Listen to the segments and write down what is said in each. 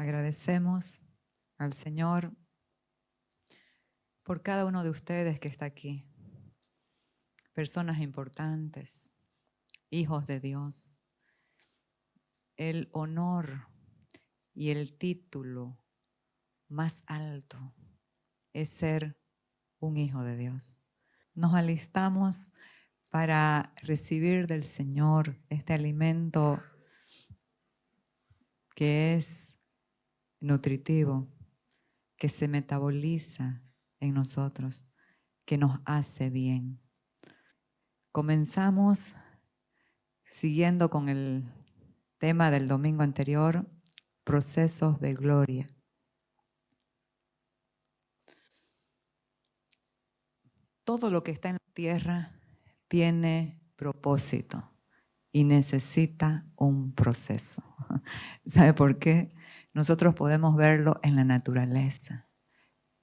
Agradecemos al Señor por cada uno de ustedes que está aquí. Personas importantes, hijos de Dios. El honor y el título más alto es ser un hijo de Dios. Nos alistamos para recibir del Señor este alimento que es nutritivo, que se metaboliza en nosotros, que nos hace bien. Comenzamos siguiendo con el tema del domingo anterior, procesos de gloria. Todo lo que está en la tierra tiene propósito y necesita un proceso. ¿Sabe por qué? Nosotros podemos verlo en la naturaleza.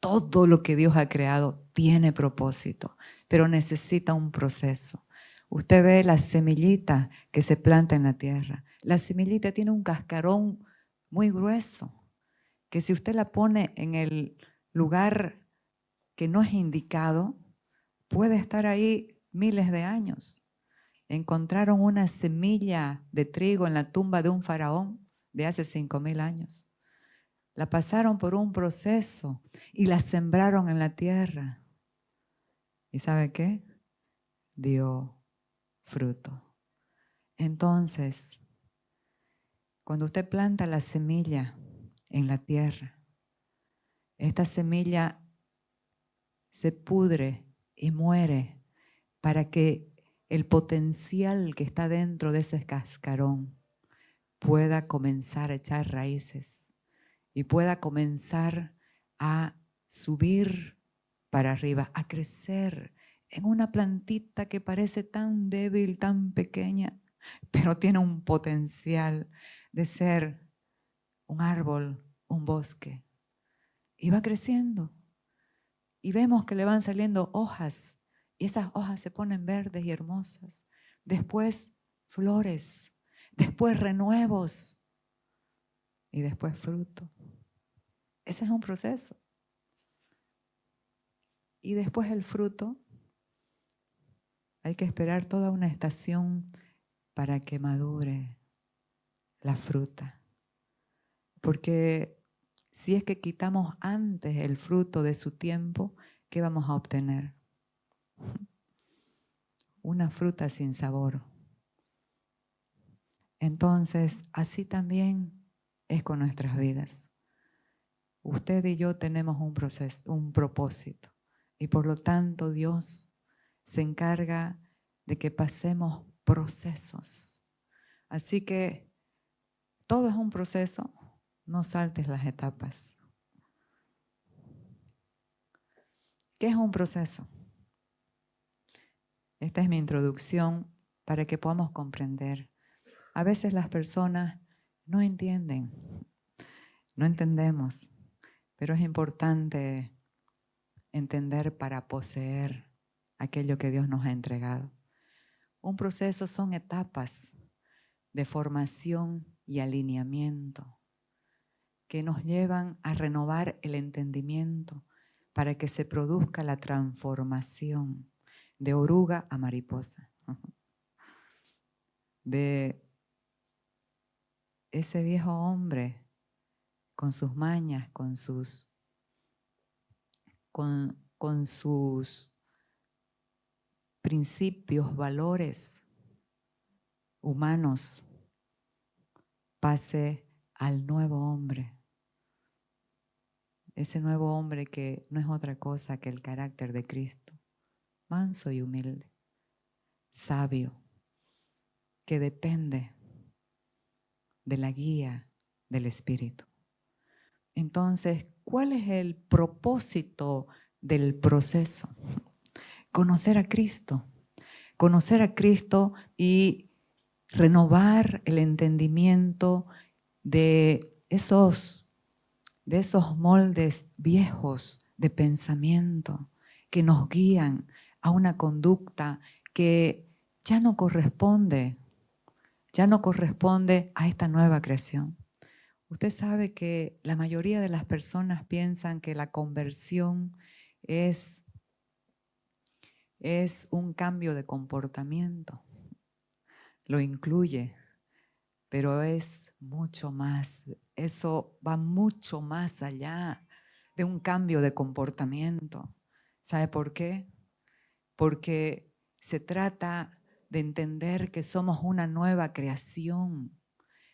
Todo lo que Dios ha creado tiene propósito, pero necesita un proceso. Usted ve la semillita que se planta en la tierra. La semillita tiene un cascarón muy grueso, que si usted la pone en el lugar que no es indicado, puede estar ahí miles de años. Encontraron una semilla de trigo en la tumba de un faraón de hace 5,000 años. La pasaron por un proceso y la sembraron en la tierra. ¿Y sabe qué? Dio fruto. Entonces, cuando usted planta la semilla en la tierra, esta semilla se pudre y muere para que el potencial que está dentro de ese cascarón pueda comenzar a echar raíces y pueda comenzar a subir para arriba, a crecer en una plantita que parece tan débil, tan pequeña, pero tiene un potencial de ser un árbol, un bosque. Y va creciendo. Y vemos que le van saliendo hojas. Y esas hojas se ponen verdes y hermosas. Después flores. Después renuevos. Y después fruto. Ese es un proceso. Y después el fruto, hay que esperar toda una estación para que madure la fruta. Porque si es que quitamos antes el fruto de su tiempo, ¿qué vamos a obtener? Una fruta sin sabor. Entonces, así también es con nuestras vidas. Usted y yo tenemos un proceso, un propósito. Y por lo tanto, Dios se encarga de que pasemos procesos. Así que todo es un proceso, no saltes las etapas. ¿Qué es un proceso? Esta es mi introducción para que podamos comprender. A veces las personas no entienden, no entendemos, pero es importante entender para poseer aquello que Dios nos ha entregado. Un proceso son etapas de formación y alineamiento que nos llevan a renovar el entendimiento para que se produzca la transformación de oruga a mariposa. De ese viejo hombre con sus mañas, con sus principios, valores humanos, pase al nuevo hombre. Ese nuevo hombre que no es otra cosa que el carácter de Cristo, manso y humilde, sabio, que depende de la guía del Espíritu. Entonces, ¿cuál es el propósito del proceso? Conocer a Cristo. Conocer a Cristo y renovar el entendimiento de esos moldes viejos de pensamiento que nos guían a una conducta que ya no corresponde a esta nueva creación. Usted sabe que la mayoría de las personas piensan que la conversión es un cambio de comportamiento. Lo incluye, pero es mucho más. Eso va mucho más allá de un cambio de comportamiento. ¿Sabe por qué? Porque se trata de entender que somos una nueva creación.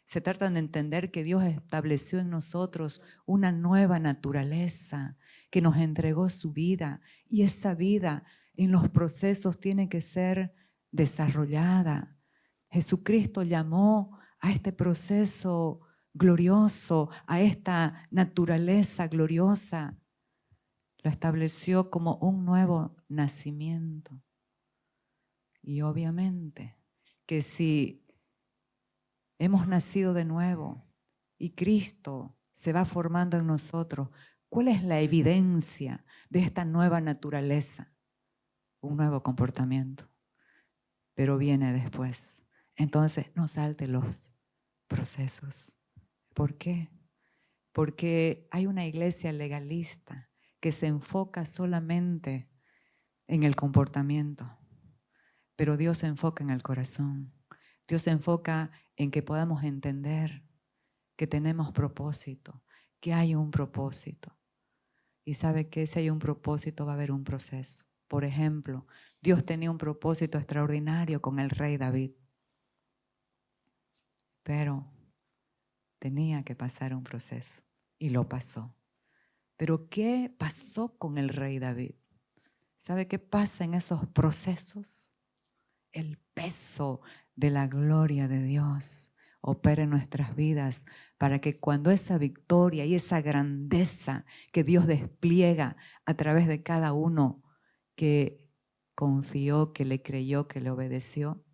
Se trata de entender que Dios estableció en nosotros una nueva naturaleza, que nos entregó su vida, y esa vida en los procesos tiene que ser desarrollada. Jesucristo llamó a este proceso glorioso, a esta naturaleza gloriosa, lo estableció como un nuevo nacimiento. Y obviamente que si hemos nacido de nuevo y Cristo se va formando en nosotros, ¿cuál es la evidencia de esta nueva naturaleza? Un nuevo comportamiento, pero viene después. Entonces, no salte los procesos. ¿Por qué? Porque hay una iglesia legalista que se enfoca solamente en el comportamiento, pero Dios se enfoca en el corazón. Dios se enfoca en que podamos entender que tenemos propósito, que hay un propósito. Y sabe que si hay un propósito va a haber un proceso. Por ejemplo, Dios tenía un propósito extraordinario con el rey David, pero tenía que pasar un proceso y lo pasó. Pero ¿qué pasó con el rey David? ¿Sabe qué pasa en esos procesos? El peso de la gloria de Dios opera en nuestras vidas para que cuando esa victoria y esa grandeza que Dios despliega a través de cada uno que confió, que le creyó, que le obedeció,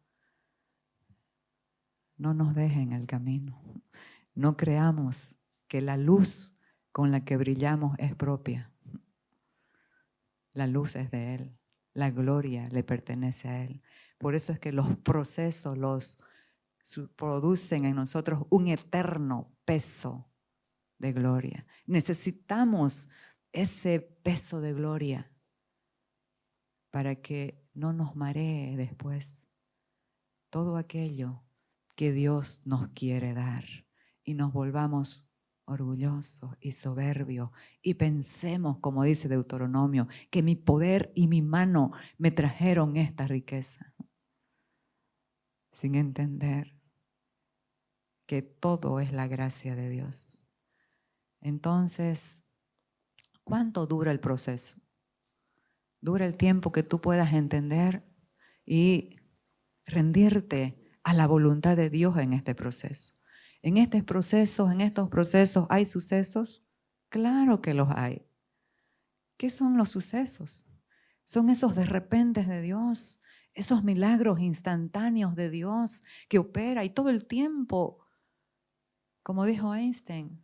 no nos deje en el camino. No creamos que la luz con la que brillamos es propia. La luz es de Él. La gloria le pertenece a Él. Por eso es que los procesos producen en nosotros un eterno peso de gloria. Necesitamos ese peso de gloria para que no nos maree después todo aquello que Dios nos quiere dar y nos volvamos orgullosos y soberbios y pensemos, como dice Deuteronomio, que mi poder y mi mano me trajeron esta riqueza, sin entender que todo es la gracia de Dios. Entonces, ¿cuánto dura el proceso? Dura el tiempo que tú puedas entender y rendirte a la voluntad de Dios en este proceso. En estos procesos, ¿hay sucesos? Claro que los hay. ¿Qué son los sucesos? Son esos de repente de Dios, esos milagros instantáneos de Dios que opera y todo el tiempo, como dijo Einstein,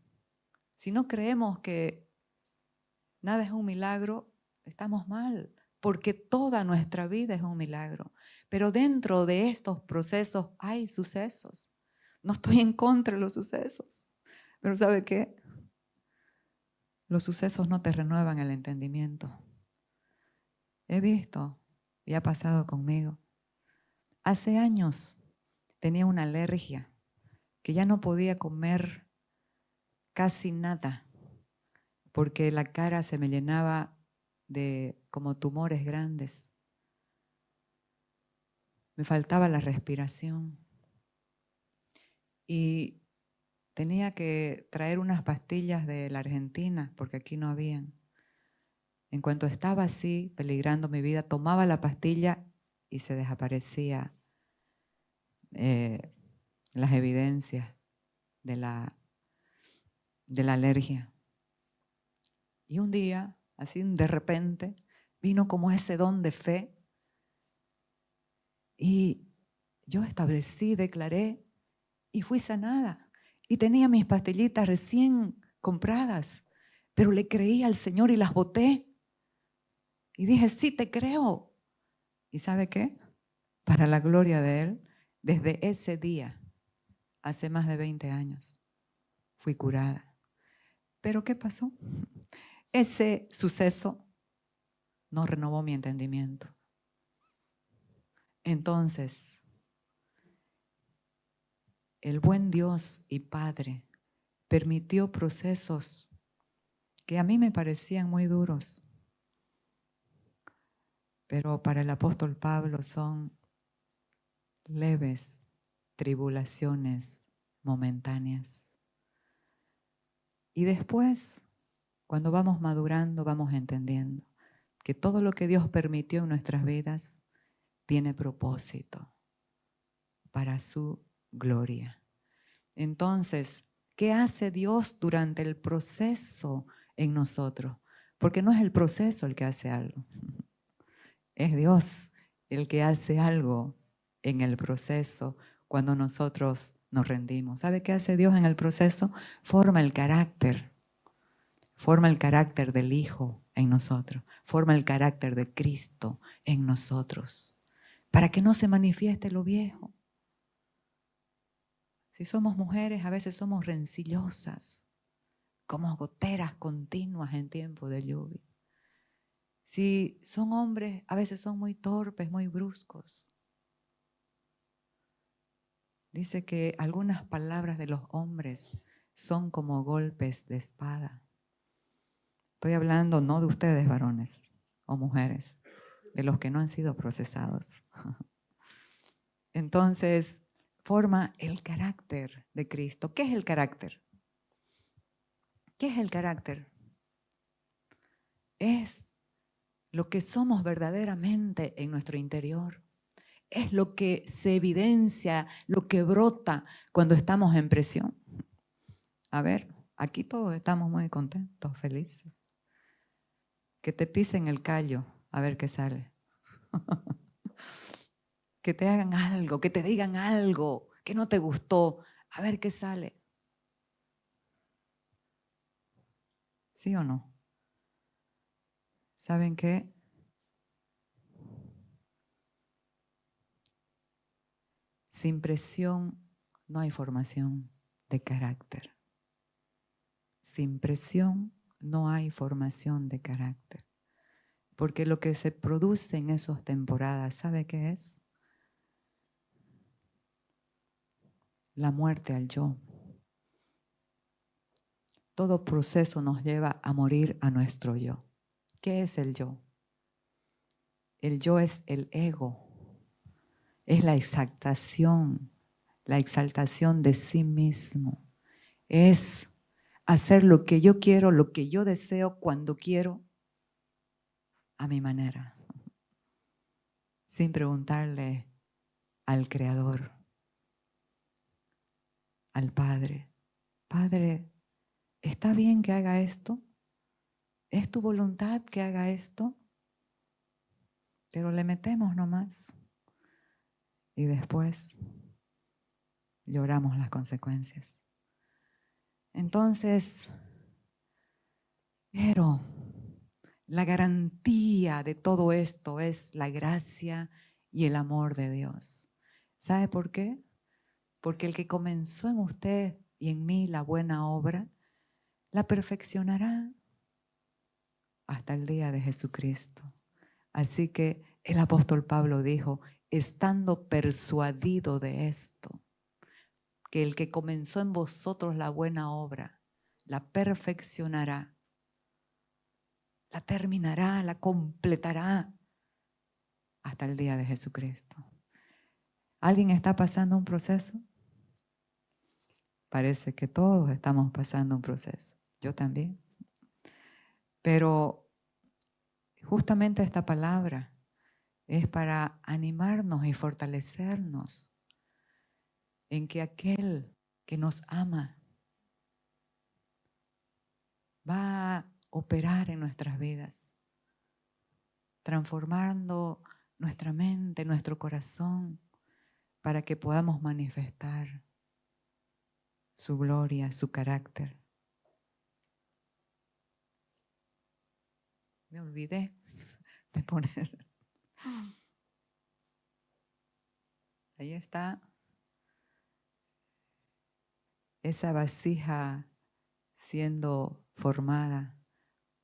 si no creemos que nada es un milagro, estamos mal, porque toda nuestra vida es un milagro. Pero dentro de estos procesos hay sucesos. No estoy en contra de los sucesos, pero ¿sabe qué? Los sucesos no te renuevan el entendimiento. He visto y ha pasado conmigo. Hace años tenía una alergia que ya no podía comer casi nada porque la cara se me llenaba de como tumores grandes. Me faltaba la respiración y tenía que traer unas pastillas de la Argentina porque aquí no habían. En cuanto estaba así, peligrando mi vida, tomaba la pastilla y se desaparecía las evidencias de la alergia. Y un día, así de repente, vino como ese don de fe y yo establecí, declaré y fui sanada. Y tenía mis pastillitas recién compradas, pero le creí al Señor y las boté. Y dije, sí, te creo. ¿Y sabe qué? Para la gloria de Él, desde ese día, hace más de 20 años, fui curada. ¿Pero qué pasó? Ese suceso no renovó mi entendimiento. Entonces, el buen Dios y Padre permitió procesos que a mí me parecían muy duros, pero para el apóstol Pablo son leves tribulaciones momentáneas. Y después, cuando vamos madurando, vamos entendiendo que todo lo que Dios permitió en nuestras vidas tiene propósito para su gloria. Entonces, ¿qué hace Dios durante el proceso en nosotros? Porque no es el proceso el que hace algo, es Dios el que hace algo en el proceso cuando nosotros nos rendimos. ¿Sabe qué hace Dios en el proceso? Forma el carácter del Hijo en nosotros, forma el carácter de Cristo en nosotros, para que no se manifieste lo viejo. Si somos mujeres, a veces somos rencillosas, como goteras continuas en tiempo de lluvia. Si son hombres, a veces son muy torpes, muy bruscos. Dice que algunas palabras de los hombres son como golpes de espada. Estoy hablando no de ustedes, varones o mujeres, de los que no han sido procesados. Entonces, forma el carácter de Cristo. ¿Qué es el carácter? ¿Qué es el carácter? Es lo que somos verdaderamente en nuestro interior. Es lo que se evidencia, lo que brota cuando estamos en presión. A ver, aquí todos estamos muy contentos, felices. Que te pisen el callo, a ver qué sale. Que te hagan algo, que te digan algo que no te gustó, a ver qué sale. ¿Sí o no? ¿Saben qué? Sin presión no hay formación de carácter. Sin presión no hay formación de carácter. Porque lo que se produce en esas temporadas, ¿sabe qué es? La muerte al yo. Todo proceso nos lleva a morir a nuestro yo. ¿Qué es el yo? El yo es el ego. Es la exaltación de sí mismo. Es hacer lo que yo quiero, lo que yo deseo, cuando quiero, a mi manera. Sin preguntarle al Creador, al Padre. Padre, ¿está bien que haga esto? ¿Es tu voluntad que haga esto? Pero le metemos nomás. Y después lloramos las consecuencias. Entonces, pero la garantía de todo esto es la gracia y el amor de Dios. ¿Sabe por qué? Porque el que comenzó en usted y en mí la buena obra, la perfeccionará hasta el día de Jesucristo. Así que el apóstol Pablo dijo, estando persuadido de esto, que el que comenzó en vosotros la buena obra, la perfeccionará, la terminará, la completará hasta el día de Jesucristo. ¿Alguien está pasando un proceso? Parece que todos estamos pasando un proceso. Yo también. Pero justamente esta palabra es para animarnos y fortalecernos en que aquel que nos ama va a operar en nuestras vidas, transformando nuestra mente, nuestro corazón, para que podamos manifestar su gloria, su carácter. Me olvidé de poner. Ahí está esa vasija siendo formada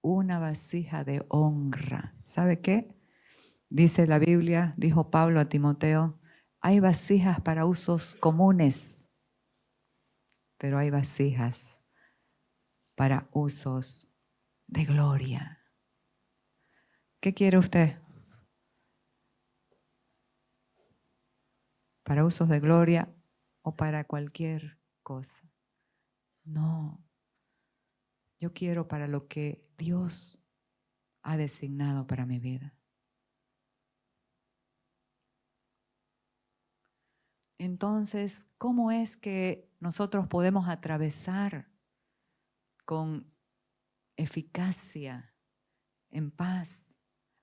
una vasija de honra. ¿Sabe qué? Dice la Biblia, dijo Pablo a Timoteo, hay vasijas para usos comunes, pero hay vasijas para usos de gloria. ¿Qué quiere usted? ¿Para usos de gloria o para cualquier cosa? No, yo quiero para lo que Dios ha designado para mi vida. Entonces, ¿cómo es que nosotros podemos atravesar con eficacia, en paz,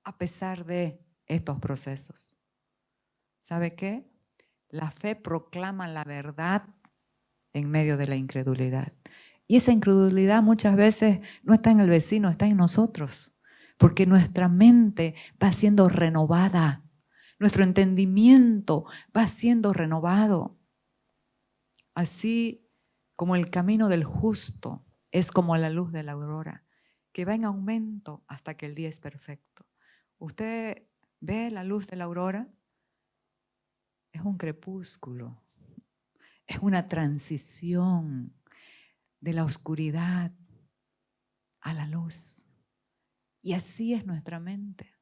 a pesar de estos procesos? ¿Sabe qué? La fe proclama la verdad en medio de la incredulidad. Y esa incredulidad muchas veces no está en el vecino, está en nosotros. Porque nuestra mente va siendo renovada. Nuestro entendimiento va siendo renovado. Así como el camino del justo es como la luz de la aurora, que va en aumento hasta que el día es perfecto. ¿Usted ve la luz de la aurora? Es un crepúsculo. Es una transición de la oscuridad a la luz. Y así es nuestra mente.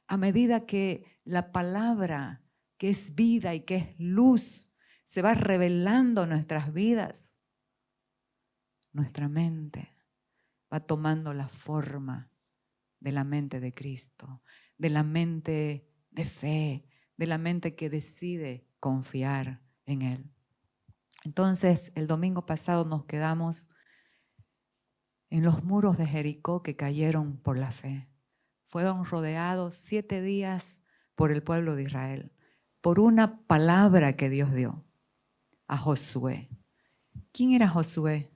A medida que la palabra, que es vida y que es luz, se va revelando en nuestras vidas, nuestra mente va tomando la forma de la mente de Cristo, de la mente de fe, de la mente que decide confiar en Él. Entonces, el domingo pasado nos quedamos en los muros de Jericó que cayeron por la fe. Fueron rodeados 7 días por el pueblo de Israel, por una palabra que Dios dio a Josué. ¿Quién era Josué?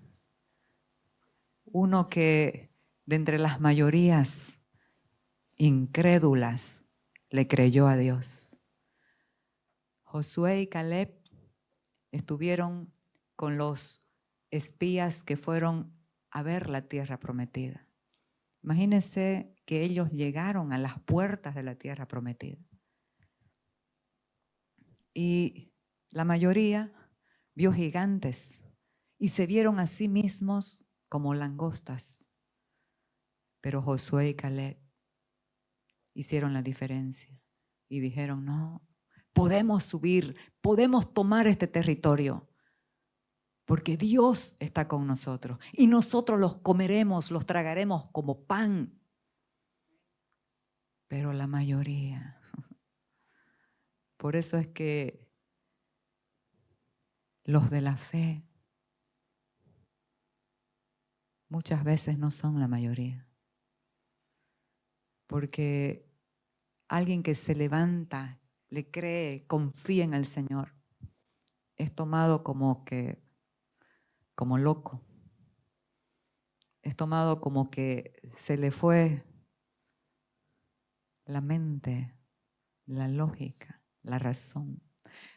Uno que de entre las mayorías incrédulas le creyó a Dios. Josué y Caleb estuvieron con los espías que fueron a ver la tierra prometida. Imagínense que ellos llegaron a las puertas de la tierra prometida. Y la mayoría vio gigantes y se vieron a sí mismos como langostas. Pero Josué y Caleb hicieron la diferencia y dijeron, no, podemos subir, podemos tomar este territorio, porque Dios está con nosotros y nosotros los comeremos, los tragaremos como pan. Pero la mayoría, por eso es que los de la fe muchas veces no son la mayoría. Porque alguien que se levanta, le cree, confía en el Señor, es tomado como loco. Es tomado como que se le fue la mente, la lógica, la razón.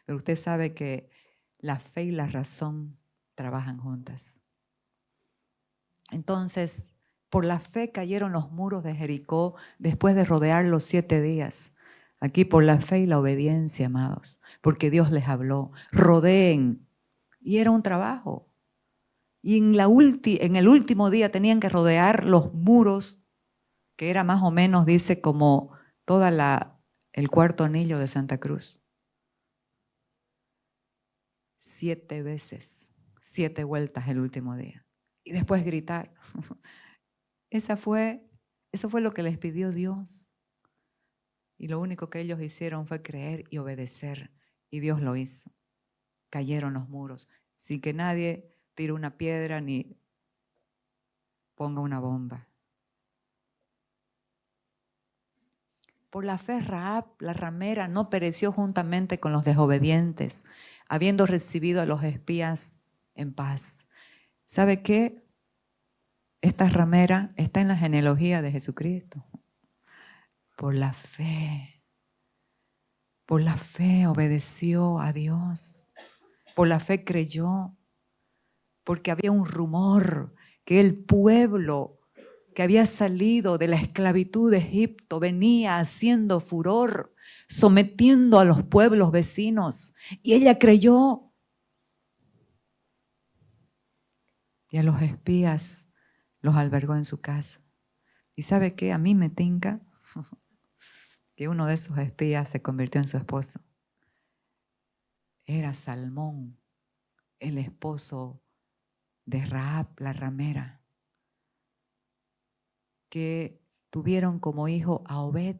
Pero usted sabe que la fe y la razón trabajan juntas. Entonces, por la fe cayeron los muros de Jericó después de rodearlos 7 días. Aquí por la fe y la obediencia, amados, porque Dios les habló. Rodeen. Y era un trabajo. Y en el último día tenían que rodear los muros, que era más o menos, dice, como el cuarto anillo de Santa Cruz. 7 veces, 7 vueltas el último día. Y después gritar. Eso fue lo que les pidió Dios. Y lo único que ellos hicieron fue creer y obedecer. Y Dios lo hizo. Cayeron los muros, sin que nadie tire una piedra ni ponga una bomba. Por la fe Rahab, la ramera, no pereció juntamente con los desobedientes, habiendo recibido a los espías en paz. ¿Sabe qué? Esta ramera está en la genealogía de Jesucristo. Por la fe obedeció a Dios. Por la fe creyó, porque había un rumor que el pueblo que había salido de la esclavitud de Egipto venía haciendo furor, sometiendo a los pueblos vecinos. Y ella creyó. Y a los espías los albergó en su casa. ¿Y sabe qué? A mí me tinca que uno de esos espías se convirtió en su esposo. Era Salmón, el esposo de Rahab, la ramera, que tuvieron como hijo a Obed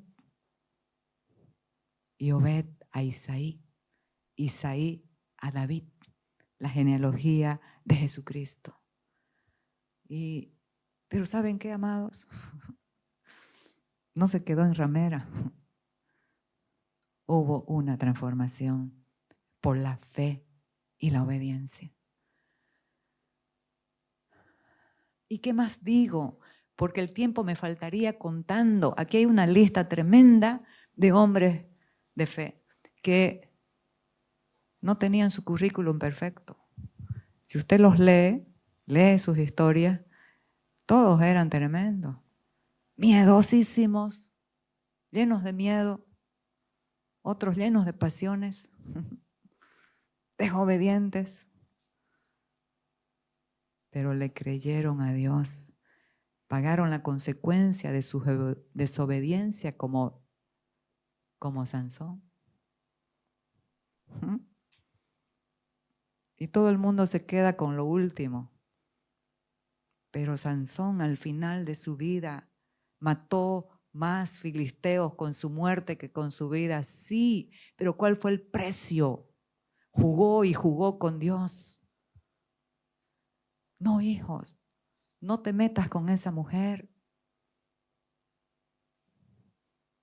y Obed a Isaí, Isaí a David, la genealogía de Jesucristo. Pero ¿saben qué, amados? No se quedó en ramera. Hubo una transformación por la fe y la obediencia. ¿Y qué más digo? Porque el tiempo me faltaría contando. Aquí hay una lista tremenda de hombres de fe que no tenían su currículum perfecto. Si usted los lee sus historias, todos eran tremendos, miedosísimos, llenos de miedo, otros llenos de pasiones, desobedientes, pero le creyeron a Dios, pagaron la consecuencia de su desobediencia como Sansón. Y todo el mundo se queda con lo último. Pero Sansón al final de su vida mató más filisteos con su muerte que con su vida. Sí, pero ¿cuál fue el precio? Jugó y jugó con Dios. No, hijos, no te metas con esa mujer.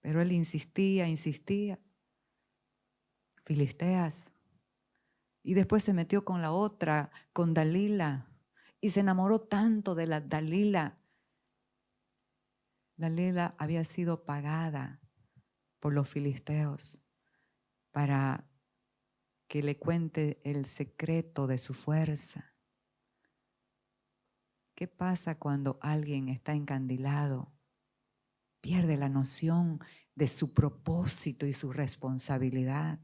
Pero él insistía. Filisteas. Y después se metió con la otra, con Dalila. Y se enamoró tanto de la Dalila. Dalila había sido pagada por los filisteos para que le cuente el secreto de su fuerza. ¿Qué pasa cuando alguien está encandilado? Pierde la noción de su propósito y su responsabilidad.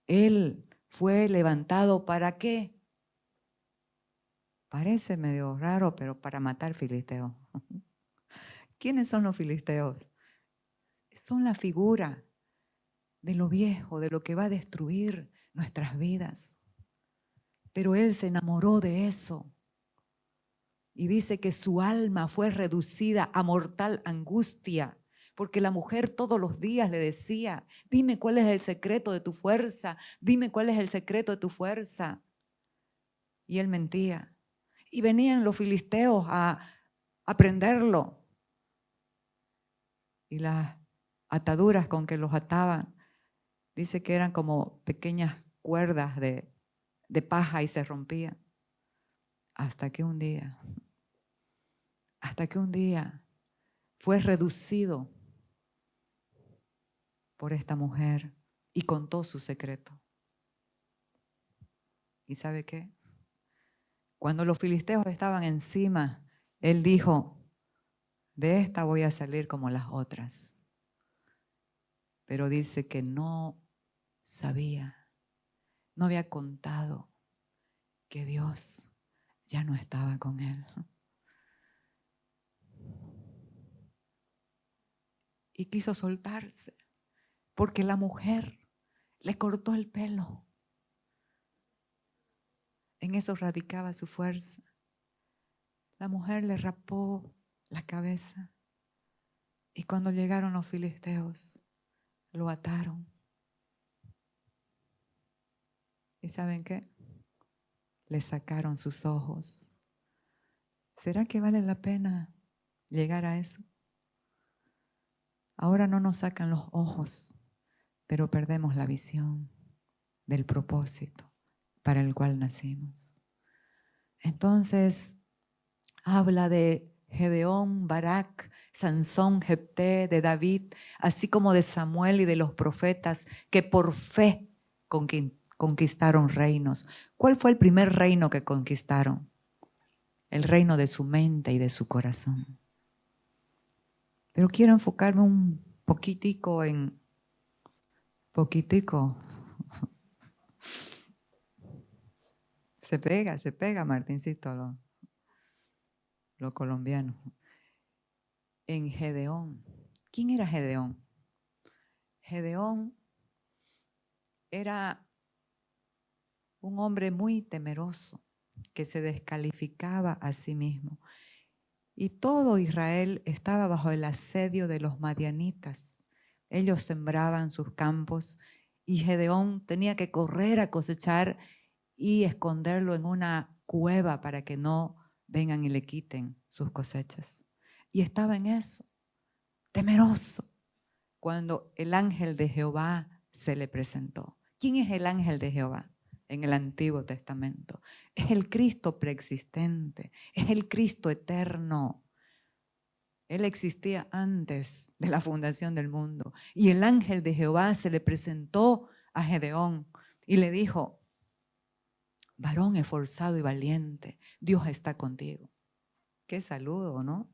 Él fue levantado ¿para qué? Parece medio raro, pero para matar filisteos. ¿Quiénes son los filisteos? Son la figura de lo viejo, de lo que va a destruir nuestras vidas. Pero él se enamoró de eso. Y dice que su alma fue reducida a mortal angustia, porque la mujer todos los días le decía, dime cuál es el secreto de tu fuerza, dime cuál es el secreto de tu fuerza. Y él mentía. Y venían los filisteos a prenderlo. Y las ataduras con que los ataban, dice que eran como pequeñas cuerdas de paja y se rompían. Hasta que un día fue reducido por esta mujer y contó su secreto. ¿Y sabe qué? Cuando los filisteos estaban encima, él dijo, de esta voy a salir como las otras. Pero dice que no sabía, no había contado que Dios ya no estaba con él. Y quiso soltarse, porque la mujer le cortó el pelo. En eso radicaba su fuerza. La mujer le rapó la cabeza. Y cuando llegaron los filisteos, lo ataron. ¿Y saben qué? Le sacaron sus ojos. ¿Será que vale la pena llegar a eso? Ahora no nos sacan los ojos, pero perdemos la visión del propósito para el cual nacimos. Entonces, habla de Gedeón, Barak, Sansón, Jefté, de David, así como de Samuel y de los profetas que por fe conquistaron reinos. ¿Cuál fue el primer reino que conquistaron? el reino de su mente y de su corazón. Pero quiero enfocarme un poquitico. Se pega, Martincito, lo colombiano. En Gedeón. ¿Quién era Gedeón? Gedeón era un hombre muy temeroso, que se descalificaba a sí mismo. Y todo Israel estaba bajo el asedio de los madianitas. Ellos sembraban sus campos y Gedeón tenía que correr a cosechar y esconderlo en una cueva para que no vengan y le quiten sus cosechas. Y estaba en eso, temeroso, cuando el ángel de Jehová se le presentó. ¿Quién es el ángel de Jehová en el Antiguo Testamento? Es el Cristo preexistente, es el Cristo eterno. Él existía antes de la fundación del mundo. Y el ángel de Jehová se le presentó a Gedeón y le dijo: varón esforzado y valiente, Dios está contigo. Qué saludo, ¿no?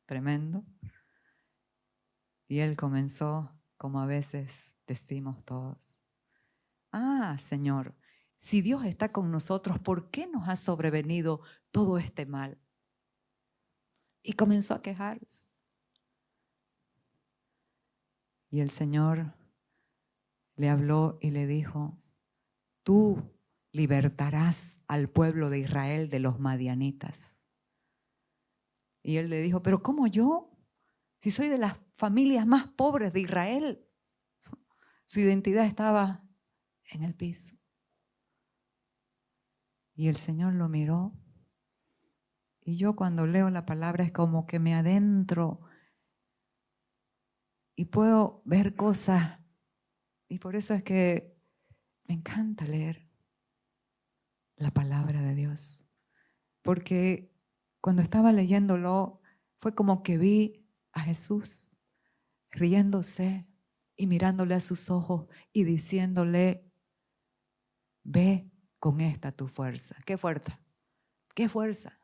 Tremendo. Y él comenzó, como a veces decimos todos: ah, Señor, si Dios está con nosotros, ¿por qué nos ha sobrevenido todo este mal? Y comenzó a quejarse. Y el Señor le habló y le dijo: tú libertarás al pueblo de Israel de los madianitas. Y él le dijo: pero ¿cómo yo? Si soy de las familias más pobres de Israel. Su identidad estaba en el piso. Y el Señor lo miró. Y yo cuando leo la palabra es como que me adentro y puedo ver cosas. Y por eso es que me encanta leer la palabra de Dios. Porque cuando estaba leyéndolo fue como que vi a Jesús riéndose y mirándole a sus ojos y diciéndole: ve con esta tu fuerza. ¿Qué fuerza? ¿Qué fuerza?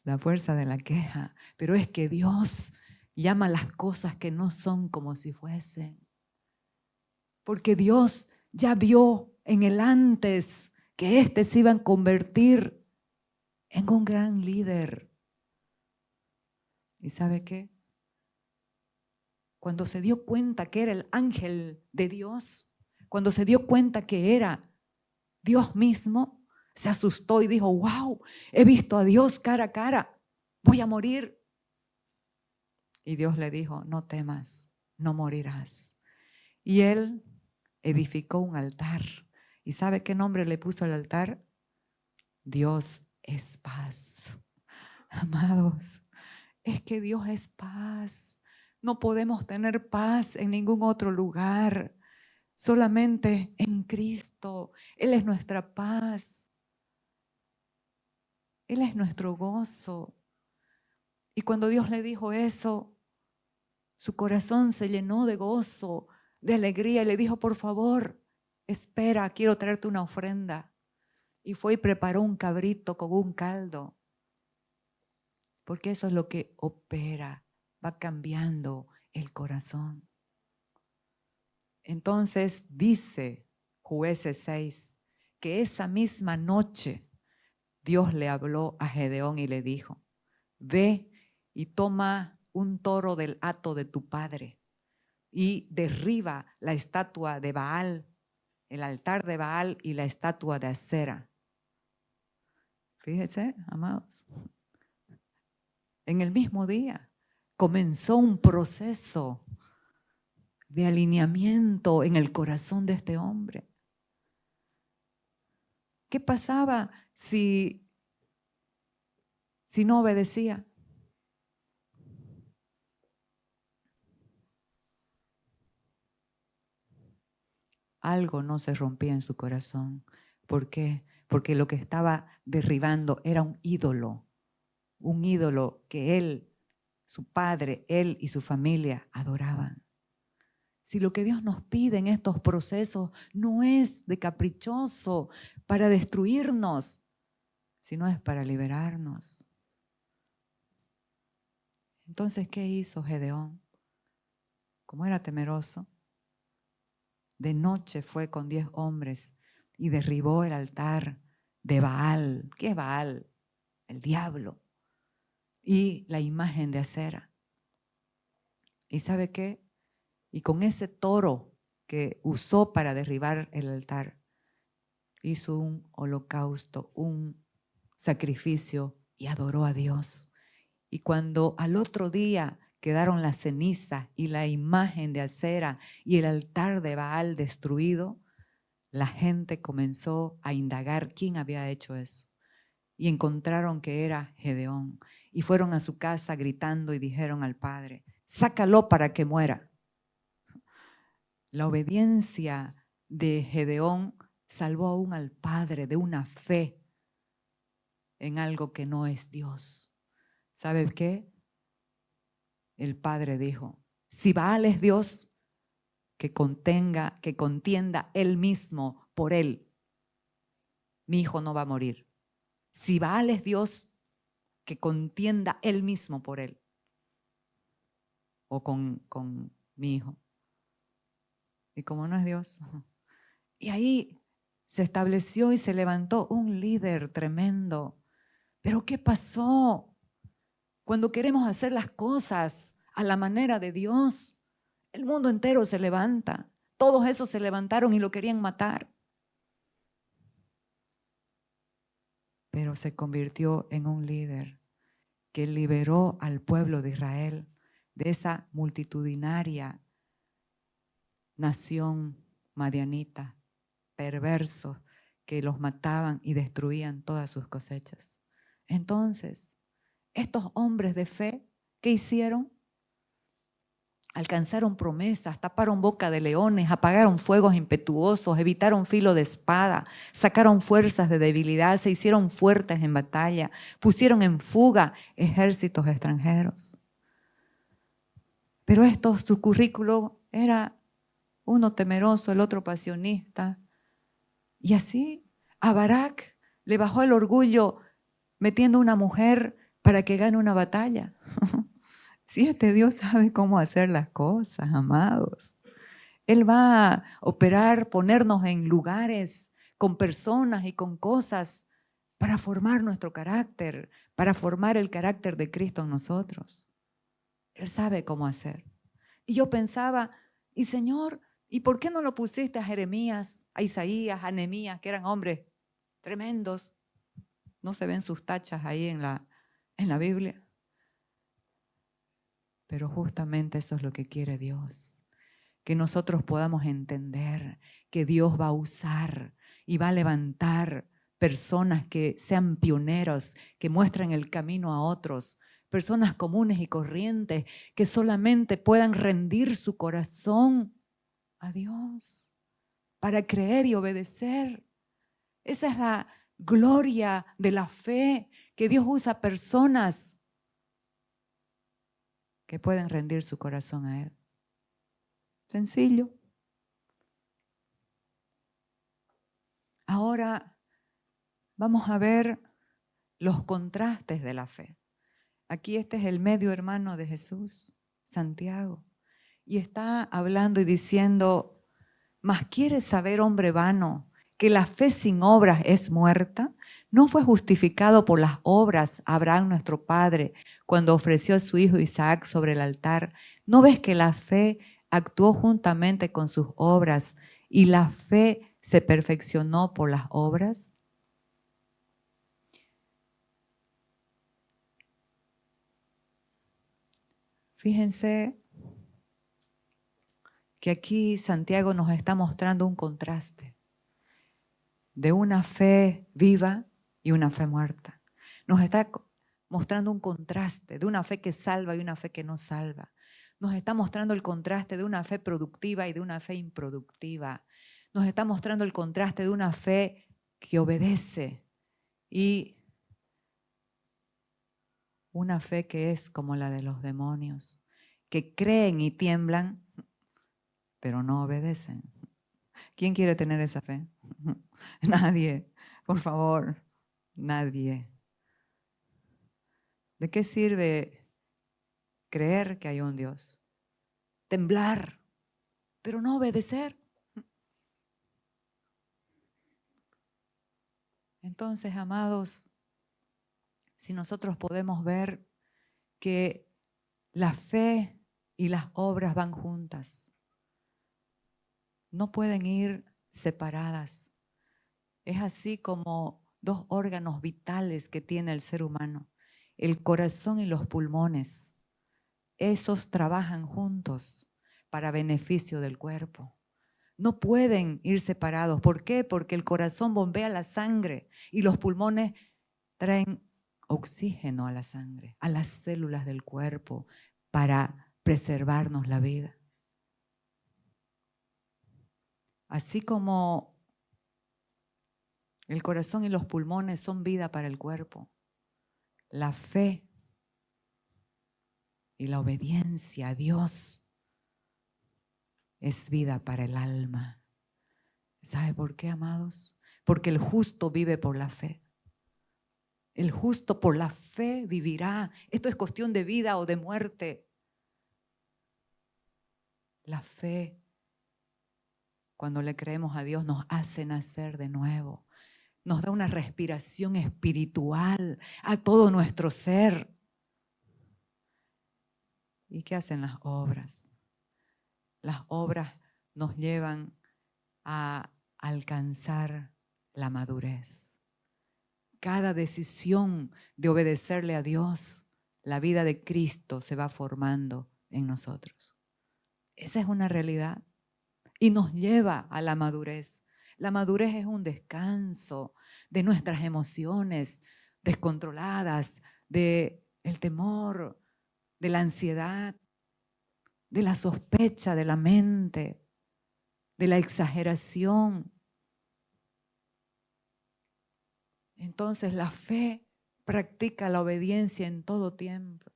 La fuerza de la queja. Pero es que Dios llama las cosas que no son como si fuesen. Porque Dios ya vio en el antes que éste se iba a convertir en un gran líder. ¿Y sabe qué? Cuando se dio cuenta que era el ángel de Dios, cuando se dio cuenta que era Dios mismo, se asustó y dijo: wow, he visto a Dios cara a cara, voy a morir. Y Dios le dijo: no temas, no morirás. Y él edificó un altar. ¿Y sabe qué nombre le puso al altar? Dios es paz. Amados, es que Dios es paz. No podemos tener paz en ningún otro lugar, solamente en Cristo. Él es nuestra paz. Él es nuestro gozo. Y cuando Dios le dijo eso, su corazón se llenó de gozo, de alegría, y le dijo: por favor, espera, quiero traerte una ofrenda. Y fue y preparó un cabrito con un caldo. Porque eso es lo que opera, va cambiando el corazón. Entonces dice Jueces 6 que esa misma noche Dios le habló a Gedeón y le dijo: ve y toma un toro del hato de tu padre y derriba la estatua de Baal, el altar de Baal y la estatua de Acera. Fíjese, amados, en el mismo día comenzó un proceso de alineamiento en el corazón de este hombre. ¿Qué pasaba si no obedecía? Algo no se rompía en su corazón. ¿Por qué? Porque lo que estaba derribando era un ídolo que él, su padre, él y su familia adoraban. Si lo que Dios nos pide en estos procesos no es de caprichoso para destruirnos, sino es para liberarnos. Entonces, ¿qué hizo Gedeón? Como era temeroso, de noche fue con 10 hombres y derribó el altar de Baal. ¿Qué es Baal? El diablo. Y la imagen de Acera. ¿Y sabe qué? Y con ese toro que usó para derribar el altar, hizo un holocausto, un sacrificio y adoró a Dios. Y cuando al otro día quedaron las cenizas y la imagen de Acera y el altar de Baal destruido, la gente comenzó a indagar quién había hecho eso. Y encontraron que era Gedeón. Y fueron a su casa gritando y dijeron al padre: sácalo para que muera. La obediencia de Gedeón salvó aún al padre de una fe en algo que no es Dios. ¿Sabe qué? El padre dijo: si Baal es Dios, que contienda él mismo por él. Mi hijo no va a morir. Si Baal es Dios, que contienda él mismo por él. O con mi hijo. Y como no es Dios. Y ahí se estableció y se levantó un líder tremendo. Pero ¿qué pasó? Cuando queremos hacer las cosas a la manera de Dios, el mundo entero se levanta. Todos esos se levantaron y lo querían matar. Pero se convirtió en un líder que liberó al pueblo de Israel de esa multitudinaria nación madianita, perversos, que los mataban y destruían todas sus cosechas. Entonces, estos hombres de fe, ¿qué hicieron? Alcanzaron promesas, taparon boca de leones, apagaron fuegos impetuosos, evitaron filo de espada, sacaron fuerzas de debilidad, se hicieron fuertes en batalla, pusieron en fuga ejércitos extranjeros. Pero su currículo era uno temeroso, el otro pasionista. Y así a Barak le bajó el orgullo metiendo una mujer para que gane una batalla. Si este Dios sabe cómo hacer las cosas, amados. Él va a operar, ponernos en lugares con personas y con cosas para formar nuestro carácter, para formar el carácter de Cristo en nosotros. Él sabe cómo hacer. Y yo pensaba, y Señor, ¿y por qué no lo pusiste a Jeremías, a Isaías, a Nehemías, que eran hombres tremendos? No se ven sus tachas ahí en la Biblia. Pero justamente eso es lo que quiere Dios. Que nosotros podamos entender que Dios va a usar y va a levantar personas que sean pioneros, que muestren el camino a otros, personas comunes y corrientes que solamente puedan rendir su corazón a Dios para creer y obedecer. Esa es la gloria de la fe, que Dios usa personas que pueden rendir su corazón a Él. Sencillo. Ahora vamos a ver los contrastes de la fe. Aquí este es el medio hermano de Jesús, Santiago, y está hablando y diciendo: ¿mas quieres saber, hombre vano, que la fe sin obras es muerta? ¿No fue justificado por las obras Abraham nuestro padre cuando ofreció a su hijo Isaac sobre el altar? ¿No ves que la fe actuó juntamente con sus obras y la fe se perfeccionó por las obras? Fíjense que aquí Santiago nos está mostrando un contraste de una fe viva y una fe muerta. Nos está mostrando un contraste de una fe que salva y una fe que no salva. Nos está mostrando el contraste de una fe productiva y de una fe improductiva. Nos está mostrando el contraste de una fe que obedece y una fe que es como la de los demonios, que creen y tiemblan, pero no obedecen. ¿Quién quiere tener esa fe? Nadie, por favor. Nadie. ¿De qué sirve creer que hay un Dios? Temblar, pero no obedecer. Entonces, amados, si nosotros podemos ver que la fe y las obras van juntas, no pueden ir separadas. Es así como dos órganos vitales que tiene el ser humano, el corazón y los pulmones. Esos trabajan juntos para beneficio del cuerpo. No pueden ir separados. ¿Por qué? Porque el corazón bombea la sangre y los pulmones traen oxígeno a la sangre, a las células del cuerpo, para preservarnos la vida. Así como el corazón y los pulmones son vida para el cuerpo, la fe y la obediencia a Dios es vida para el alma. ¿Sabe por qué, amados? Porque el justo vive por la fe. El justo por la fe vivirá. Esto es cuestión de vida o de muerte. La fe, cuando le creemos a Dios, nos hace nacer de nuevo. Nos da una respiración espiritual a todo nuestro ser. ¿Y qué hacen las obras? Las obras nos llevan a alcanzar la madurez. Cada decisión de obedecerle a Dios, la vida de Cristo se va formando en nosotros. Esa es una realidad y nos lleva a la madurez. La madurez es un descanso de nuestras emociones descontroladas, del temor, de la ansiedad, de la sospecha de la mente, de la exageración. Entonces la fe practica la obediencia en todo tiempo.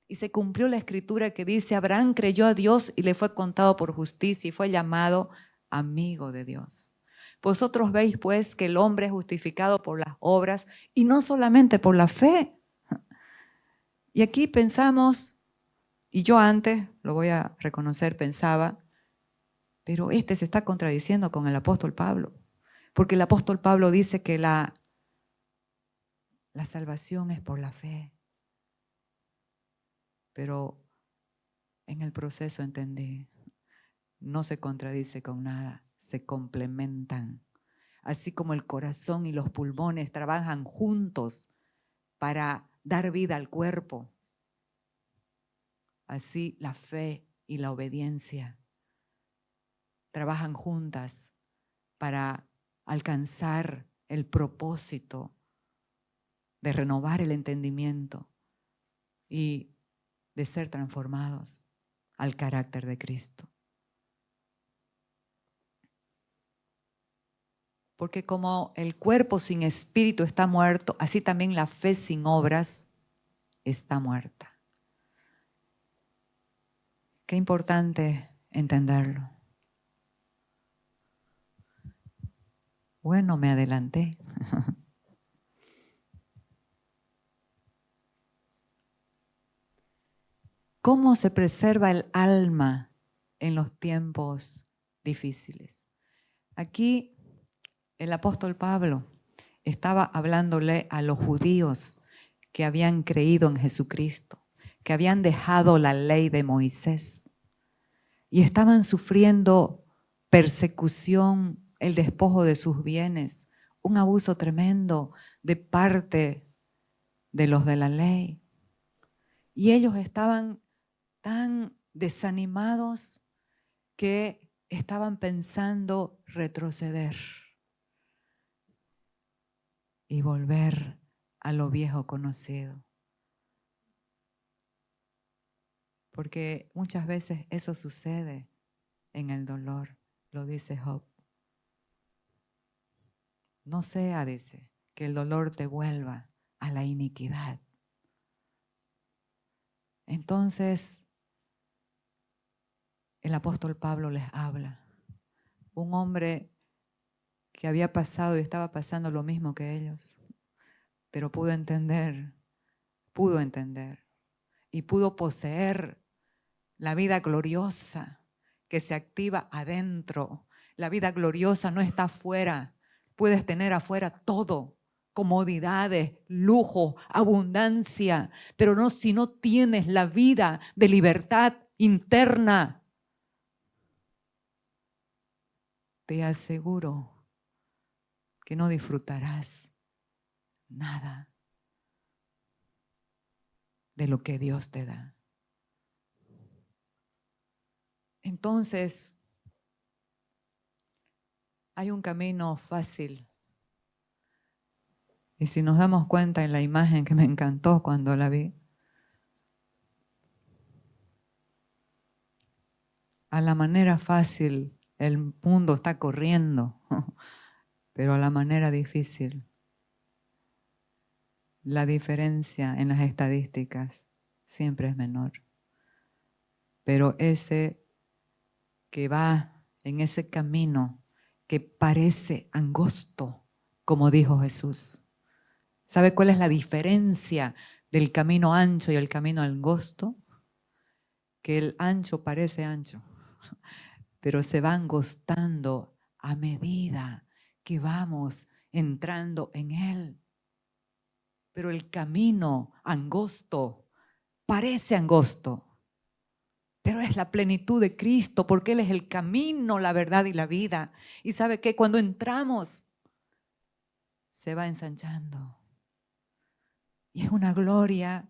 Y se cumplió la escritura que dice, Abraham creyó a Dios y le fue contado por justicia y fue llamado amigo de Dios. Vosotros veis pues que el hombre es justificado por las obras y no solamente por la fe. Y aquí pensamos, y yo antes, lo voy a reconocer, pensaba, pero este se está contradiciendo con el apóstol Pablo. Porque el apóstol Pablo dice que la salvación es por la fe. Pero en el proceso entendí, no se contradice con nada, se complementan. Así como el corazón y los pulmones trabajan juntos para dar vida al cuerpo, así la fe y la obediencia trabajan juntas para alcanzar el propósito de renovar el entendimiento y de ser transformados al carácter de Cristo. Porque como el cuerpo sin espíritu está muerto, así también la fe sin obras está muerta. Qué importante entenderlo. Bueno, me adelanté. ¿Cómo se preserva el alma en los tiempos difíciles? Aquí el apóstol Pablo estaba hablándole a los judíos que habían creído en Jesucristo, que habían dejado la ley de Moisés y estaban sufriendo persecución, el despojo de sus bienes, un abuso tremendo de parte de los de la ley. Y ellos estaban tan desanimados que estaban pensando retroceder y volver a lo viejo conocido. Porque muchas veces eso sucede en el dolor, lo dice Job. No sea, dice, que el dolor te vuelva a la iniquidad. Entonces, el apóstol Pablo les habla. Un hombre que había pasado y estaba pasando lo mismo que ellos. pero pudo entender y pudo poseer la vida gloriosa que se activa adentro. La vida gloriosa no está afuera. Puedes tener afuera todo, comodidades, lujo, abundancia, pero no si no tienes la vida de libertad interna. Te aseguro que no disfrutarás nada de lo que Dios te da. Entonces, hay un camino fácil. Y si nos damos cuenta en la imagen que me encantó cuando la vi, a la manera fácil el mundo está corriendo, pero a la manera difícil, la diferencia en las estadísticas siempre es menor. Pero ese que va en ese camino que parece angosto, como dijo Jesús. ¿Sabe cuál es la diferencia del camino ancho y el camino angosto? Que el ancho parece ancho, pero se va angostando a medida que vamos entrando en él. Pero el camino angosto parece angosto, pero es la plenitud de Cristo, porque Él es el camino, la verdad y la vida. Y ¿sabe qué? Cuando entramos, se va ensanchando. Y es una gloria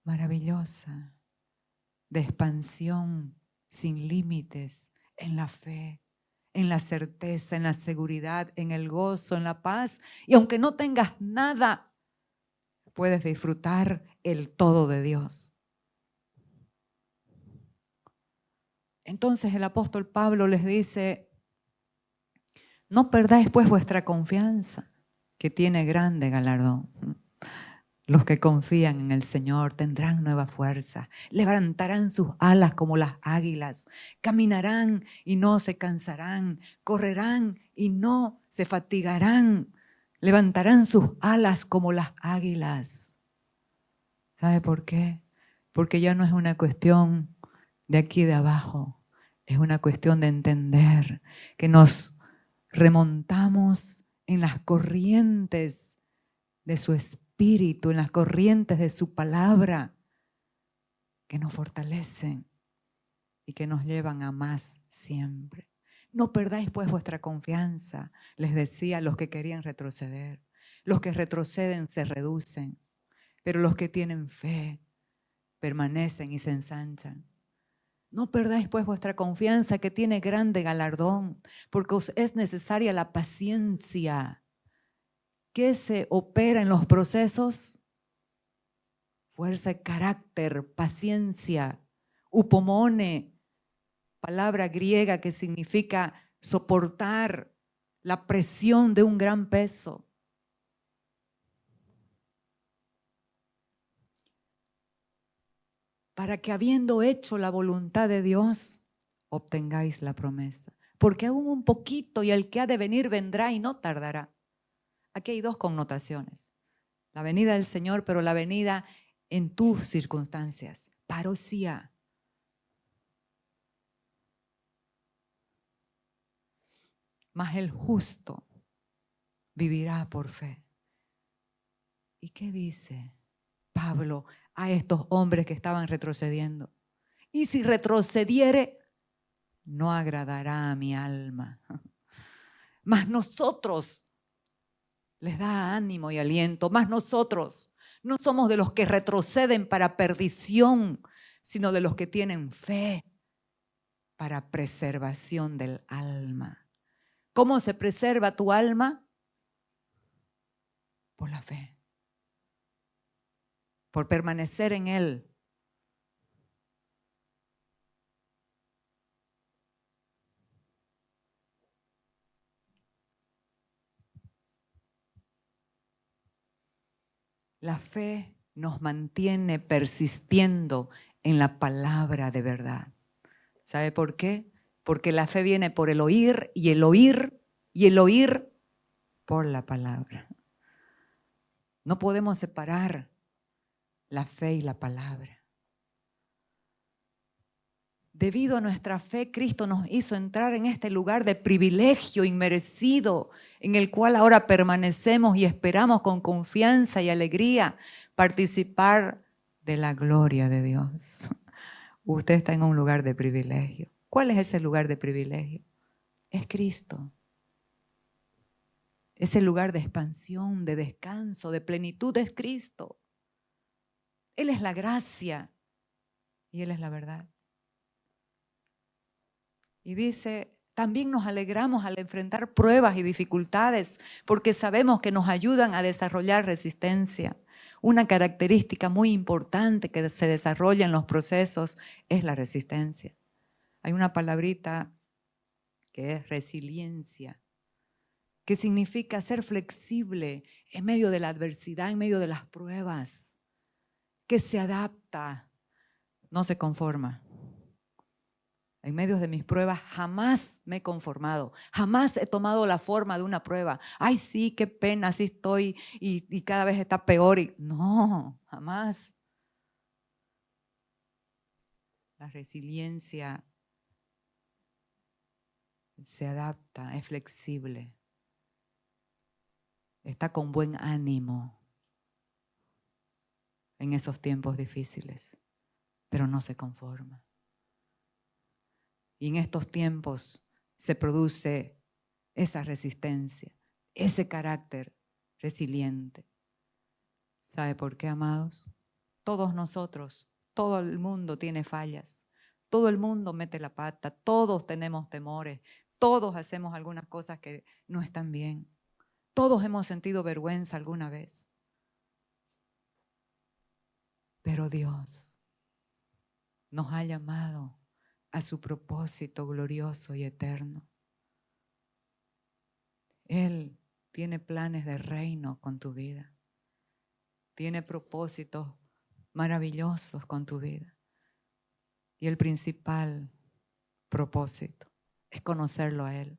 maravillosa, de expansión sin límites en la fe, en la certeza, en la seguridad, en el gozo, en la paz. Y aunque no tengas nada, puedes disfrutar el todo de Dios. Entonces el apóstol Pablo les dice, no perdáis pues vuestra confianza, que tiene grande galardón. Los que confían en el Señor tendrán nueva fuerza, levantarán sus alas como las águilas, caminarán y no se cansarán, correrán y no se fatigarán, levantarán sus alas como las águilas. ¿Sabe por qué? Porque ya no es una cuestión de aquí de abajo, es una cuestión de entender que nos remontamos en las corrientes de su espíritu, en las corrientes de su palabra, que nos fortalecen y que nos llevan a más siempre. No perdáis pues vuestra confianza, les decía a los que querían retroceder. Los que retroceden se reducen, pero los que tienen fe permanecen y se ensanchan. No perdáis pues vuestra confianza, que tiene grande galardón, porque os es necesaria la paciencia. ¿Qué se opera en los procesos? Fuerza de carácter, paciencia, upomone, palabra griega que significa soportar la presión de un gran peso. Para que habiendo hecho la voluntad de Dios, obtengáis la promesa. Porque aún un poquito y el que ha de venir vendrá y no tardará. Aquí hay dos connotaciones. La venida del Señor, pero la venida en tus circunstancias. Parosía. Mas el justo vivirá por fe. ¿Y qué dice Pablo a estos hombres que estaban retrocediendo? Y si retrocediere, no agradará a mi alma. Mas nosotros, les da ánimo y aliento, mas nosotros no somos de los que retroceden para perdición, sino de los que tienen fe para preservación del alma. ¿Cómo se preserva tu alma? Por la fe, por permanecer en Él. La fe nos mantiene persistiendo en la palabra de verdad. ¿Sabe por qué? Porque la fe viene por el oír y el oír y el oír por la palabra. No podemos separar la fe y la palabra. Debido a nuestra fe, Cristo nos hizo entrar en este lugar de privilegio inmerecido, en el cual ahora permanecemos y esperamos con confianza y alegría participar de la gloria de Dios. Usted está en un lugar de privilegio. ¿Cuál es ese lugar de privilegio? Es Cristo. Ese lugar de expansión, de descanso, de plenitud es Cristo. Él es la gracia y Él es la verdad. Y dice, también nos alegramos al enfrentar pruebas y dificultades porque sabemos que nos ayudan a desarrollar resistencia. Una característica muy importante que se desarrolla en los procesos es la resistencia. Hay una palabrita que es resiliencia, que significa ser flexible en medio de la adversidad, en medio de las pruebas, que se adapta, no se conforma. En medio de mis pruebas jamás me he conformado, jamás he tomado la forma de una prueba. Ay, sí, qué pena, así estoy y cada vez está peor. No, jamás. La resiliencia se adapta, es flexible, está con buen ánimo en esos tiempos difíciles, pero no se conforma. Y en estos tiempos se produce esa resistencia, ese carácter resiliente. ¿Sabe por qué, amados? Todos nosotros, todo el mundo tiene fallas, todo el mundo mete la pata, todos tenemos temores, todos hacemos algunas cosas que no están bien, todos hemos sentido vergüenza alguna vez. Pero Dios nos ha llamado a su propósito glorioso y eterno. Él tiene planes de reino con tu vida. Tiene propósitos maravillosos con tu vida. Y el principal propósito es conocerlo a Él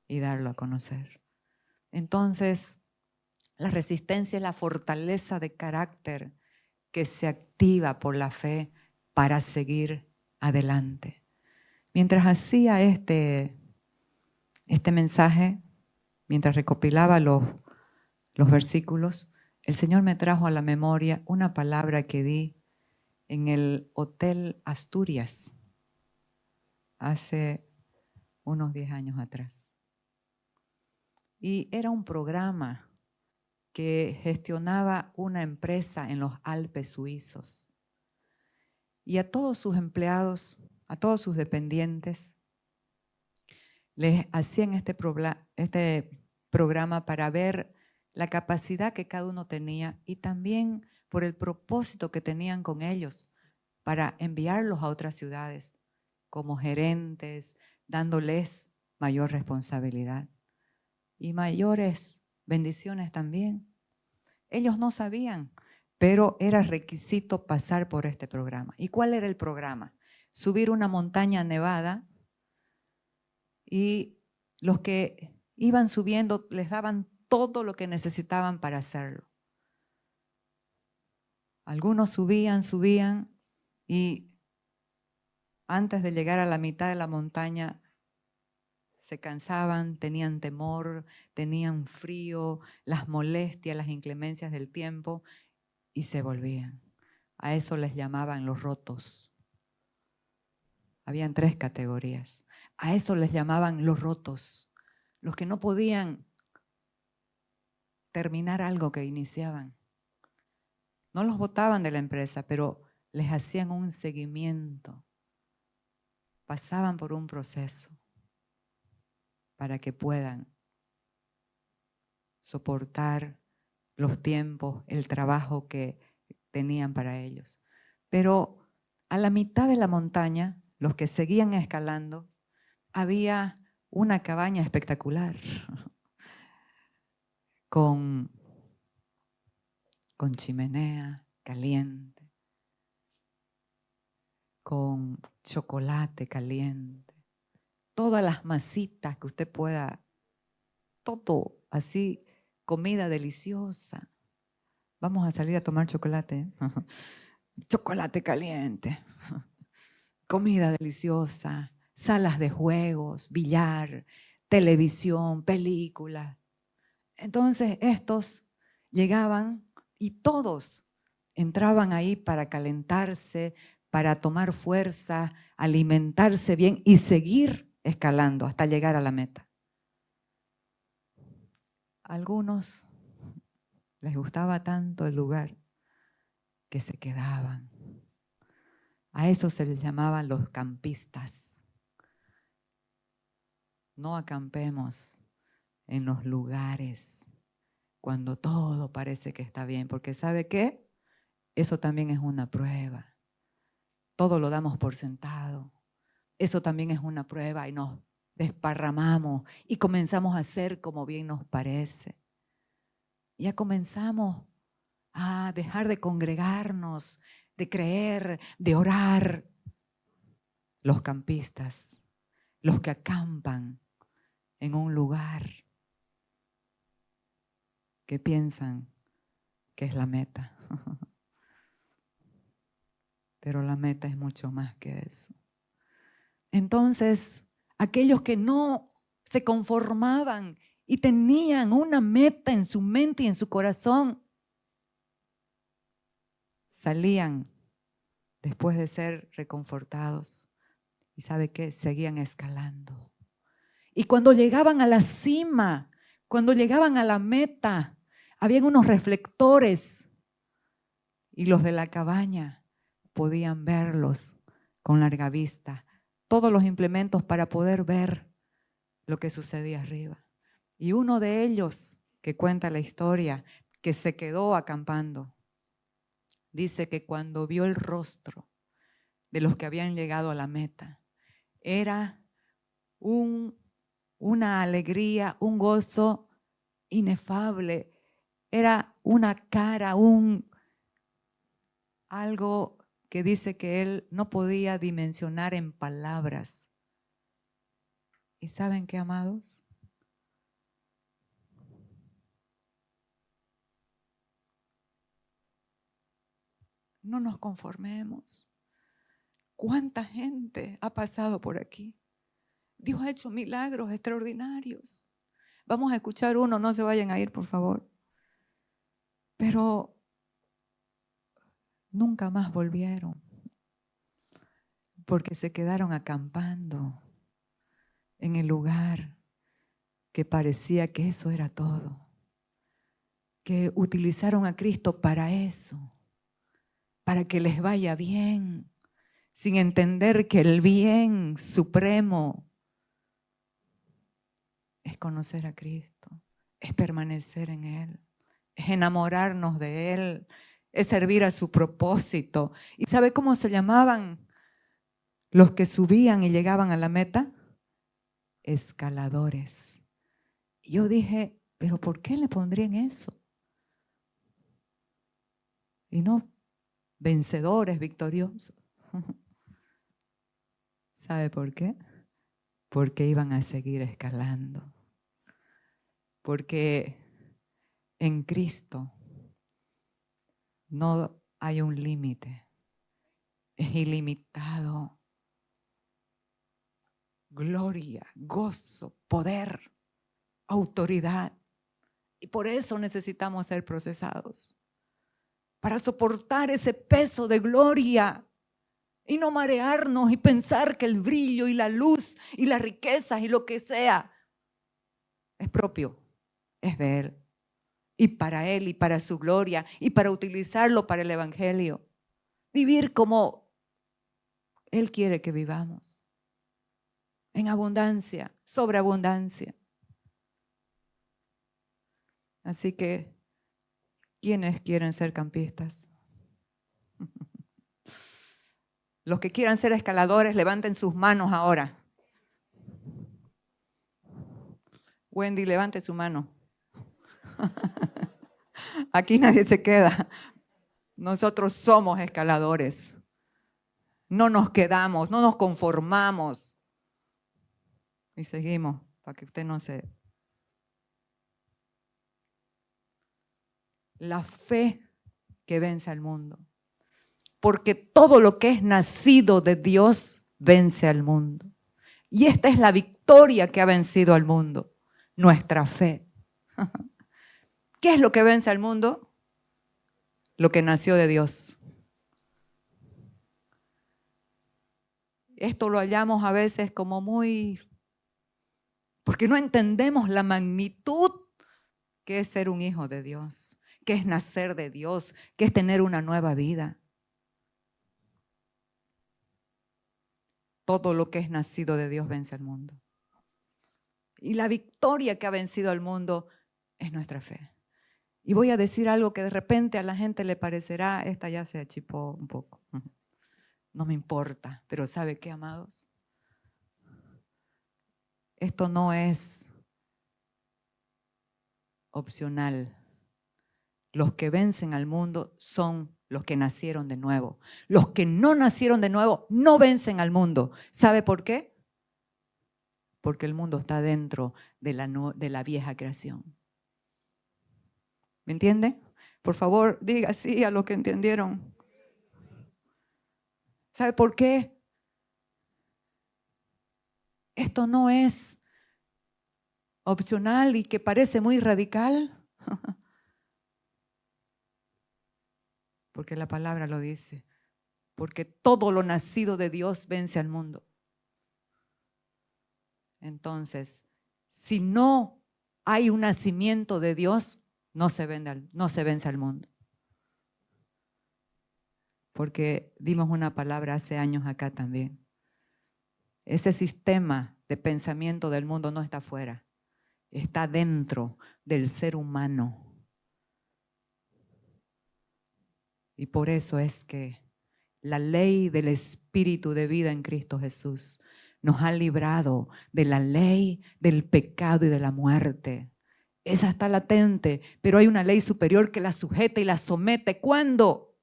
y darlo a conocer. Entonces, la resistencia es la fortaleza de carácter que se activa por la fe para seguir adelante. Mientras hacía este mensaje, mientras recopilaba los versículos, el Señor me trajo a la memoria una palabra que di en el Hotel Asturias hace unos 10 años atrás. Y era un programa que gestionaba una empresa en los Alpes suizos. Y a todos sus empleados, a todos sus dependientes, les hacían este programa para ver la capacidad que cada uno tenía y también por el propósito que tenían con ellos para enviarlos a otras ciudades como gerentes, dándoles mayor responsabilidad y mayores bendiciones también. Ellos no sabían, pero era requisito pasar por este programa. ¿Y cuál era el programa? Subir una montaña nevada y los que iban subiendo les daban todo lo que necesitaban para hacerlo. Algunos subían y antes de llegar a la mitad de la montaña se cansaban, tenían temor, tenían frío, las molestias, las inclemencias del tiempo y se volvían. A eso les llamaban los rotos. Habían 3 categorías. A eso les llamaban los rotos, los que no podían terminar algo que iniciaban. No los botaban de la empresa, pero les hacían un seguimiento. Pasaban por un proceso para que puedan soportar los tiempos, el trabajo que tenían para ellos. Pero a la mitad de la montaña, los que seguían escalando, había una cabaña espectacular con chimenea caliente, con chocolate caliente, todas las masitas que usted pueda, todo así, comida deliciosa. Vamos a salir a tomar chocolate. Chocolate caliente. Comida deliciosa. Salas de juegos, billar, televisión, películas. Entonces estos llegaban y todos entraban ahí para calentarse, para tomar fuerza, alimentarse bien y seguir escalando hasta llegar a la meta. A algunos les gustaba tanto el lugar que se quedaban. A eso se les llamaban los campistas. No acampemos en los lugares cuando todo parece que está bien, porque ¿sabe qué? Eso también es una prueba. Todo lo damos por sentado. Eso también es una prueba y nos desparramamos y comenzamos a hacer como bien nos parece. Ya comenzamos a dejar de congregarnos, de creer, de orar. Los campistas, los que acampan en un lugar que piensan que es la meta. Pero la meta es mucho más que eso. Entonces, aquellos que no se conformaban y tenían una meta en su mente y en su corazón, salían después de ser reconfortados. ¿Y sabe qué? Seguían escalando. Y cuando llegaban a la cima, cuando llegaban a la meta, habían unos reflectores y los de la cabaña podían verlos con larga vista. Todos los implementos para poder ver lo que sucedía arriba. Y uno de ellos, que cuenta la historia, que se quedó acampando, dice que cuando vio el rostro de los que habían llegado a la meta, era una alegría, un gozo inefable. Era una cara, algo que dice que él no podía dimensionar en palabras. ¿Y saben qué, amados? No nos conformemos. ¿Cuánta gente ha pasado por aquí? Dios ha hecho milagros extraordinarios. Vamos a escuchar uno, no se vayan a ir, por favor. Pero nunca más volvieron, porque se quedaron acampando en el lugar que parecía que eso era todo. Que utilizaron a Cristo para eso, para que les vaya bien, sin entender que el bien supremo es conocer a Cristo, es permanecer en Él, es enamorarnos de Él, es servir a su propósito. ¿Y sabe cómo se llamaban los que subían y llegaban a la meta? Escaladores. Y yo dije, ¿pero por qué le pondrían eso? Y no vencedores, victoriosos. ¿Sabe por qué? Porque iban a seguir escalando. Porque en Cristo no hay un límite. Es ilimitado. Gloria, gozo, poder, autoridad. Y por eso necesitamos ser procesados. Para soportar ese peso de gloria. Y no marearnos y pensar que el brillo y la luz y las riquezas y lo que sea es propio, es de Él. Y para Él y para su gloria y para utilizarlo para el evangelio. Vivir como Él quiere que vivamos. En abundancia, sobreabundancia. Así que, ¿quiénes quieren ser campistas? Los que quieran ser escaladores, levanten sus manos ahora. Wendy, levante su mano. Aquí nadie se queda. Nosotros somos escaladores. No nos quedamos, no nos conformamos. Y seguimos, para que usted no se... la fe que vence al mundo. Porque todo lo que es nacido de Dios vence al mundo. Y esta es la victoria que ha vencido al mundo, nuestra fe. ¿Qué es lo que vence al mundo? Lo que nació de Dios. Esto lo hallamos a veces como muy... porque no entendemos la magnitud que es ser un hijo de Dios, que es nacer de Dios, que es tener una nueva vida. Todo lo que es nacido de Dios vence al mundo. Y la victoria que ha vencido al mundo es nuestra fe. Y voy a decir algo que de repente a la gente le parecerá, esta ya se achipó un poco. No me importa, pero ¿sabe qué, amados? Esto no es opcional. Los que vencen al mundo son los que nacieron de nuevo. Los que no nacieron de nuevo no vencen al mundo. ¿Sabe por qué? Porque el mundo está dentro de la vieja creación. ¿Me entiende? Por favor, diga sí a los que entendieron. ¿Sabe por qué? Esto no es opcional y que parece muy radical. Porque la palabra lo dice. Porque todo lo nacido de Dios vence al mundo. Entonces, si no hay un nacimiento de Dios, no se vence al mundo. Porque dimos una palabra hace años acá también. Ese sistema de pensamiento del mundo no está afuera, está dentro del ser humano. Y por eso es que la ley del Espíritu de vida en Cristo Jesús nos ha librado de la ley del pecado y de la muerte. Esa está latente, pero hay una ley superior que la sujeta y la somete. ¿Cuándo?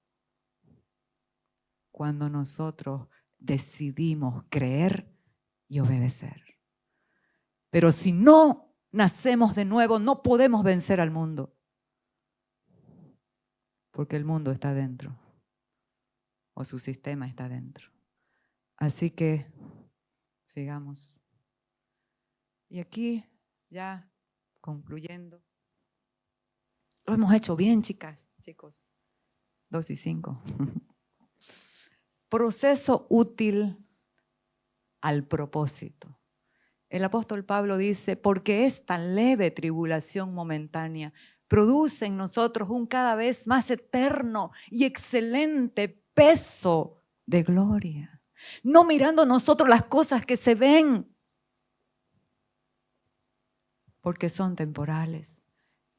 Cuando nosotros decidimos creer y obedecer. Pero si no nacemos de nuevo, no podemos vencer al mundo. Porque el mundo está dentro. O su sistema está dentro. Así que sigamos. Y aquí, ya concluyendo. Lo hemos hecho bien, chicas, chicos. 2 y 5. Proceso útil al propósito. El apóstol Pablo dice, porque esta leve tribulación momentánea produce en nosotros un cada vez más eterno y excelente peso de gloria. No mirando nosotros las cosas que se ven, porque son temporales,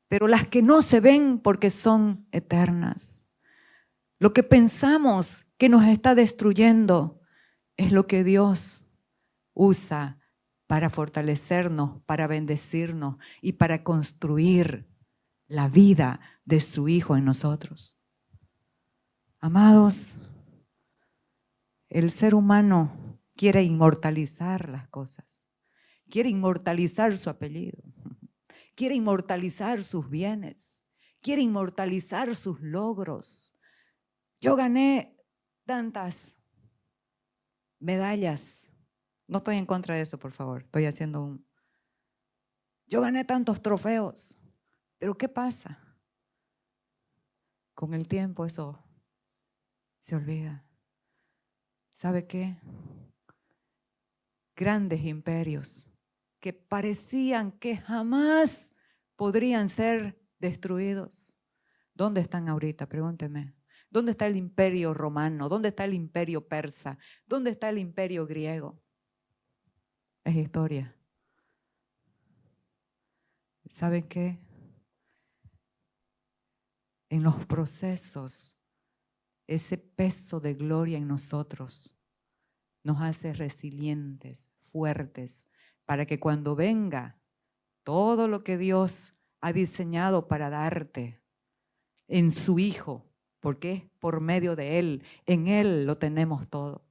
pero las que no se ven porque son eternas. Lo que pensamos que nos está destruyendo es lo que Dios usa para fortalecernos, para bendecirnos y para construir la vida de su Hijo en nosotros. Amados, el ser humano quiere inmortalizar las cosas, quiere inmortalizar su apellido, quiere inmortalizar sus bienes, quiere inmortalizar sus logros. Yo gané tantas medallas. No estoy en contra de eso, por favor. Estoy haciendo un... Yo gané tantos trofeos. Pero ¿qué pasa? Con el tiempo eso se olvida. ¿Sabe qué? Grandes imperios que parecían que jamás podrían ser destruidos. ¿Dónde están ahorita? Pregúnteme. ¿Dónde está el imperio romano? ¿Dónde está el imperio persa? ¿Dónde está el imperio griego? Es historia. ¿Saben qué? En los procesos, ese peso de gloria en nosotros nos hace resilientes, fuertes, para que cuando venga todo lo que Dios ha diseñado para darte en su Hijo, porque es por medio de Él, en Él lo tenemos todo,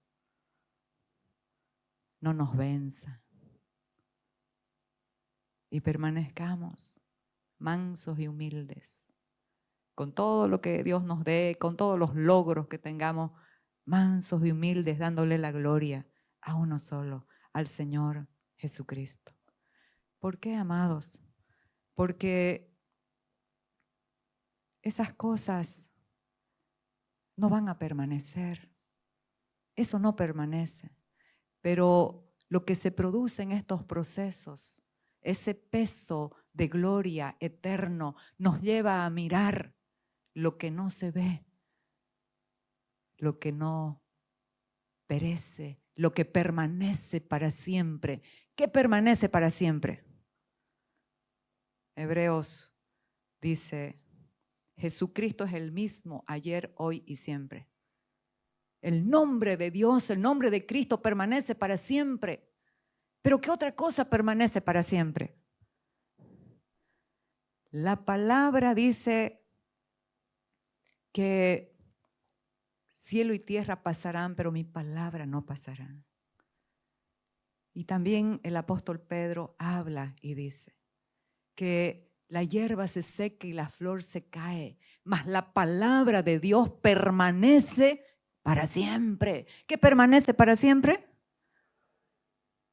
no nos venza y permanezcamos mansos y humildes, con todo lo que Dios nos dé, con todos los logros que tengamos, mansos y humildes, dándole la gloria a uno solo, al Señor Jesucristo. ¿Por qué, amados? Porque esas cosas no van a permanecer. Eso no permanece. Pero lo que se produce en estos procesos, ese peso de gloria eterno, nos lleva a mirar lo que no se ve, lo que no perece, lo que permanece para siempre. ¿Qué permanece para siempre? Hebreos dice, Jesucristo es el mismo ayer, hoy y siempre. El nombre de Dios, el nombre de Cristo permanece para siempre. ¿Pero qué otra cosa permanece para siempre? La palabra dice que cielo y tierra pasarán, pero mi palabra no pasará. Y también el apóstol Pedro habla y dice que la hierba se seca y la flor se cae, mas la palabra de Dios permanece para siempre. ¿Qué permanece para siempre?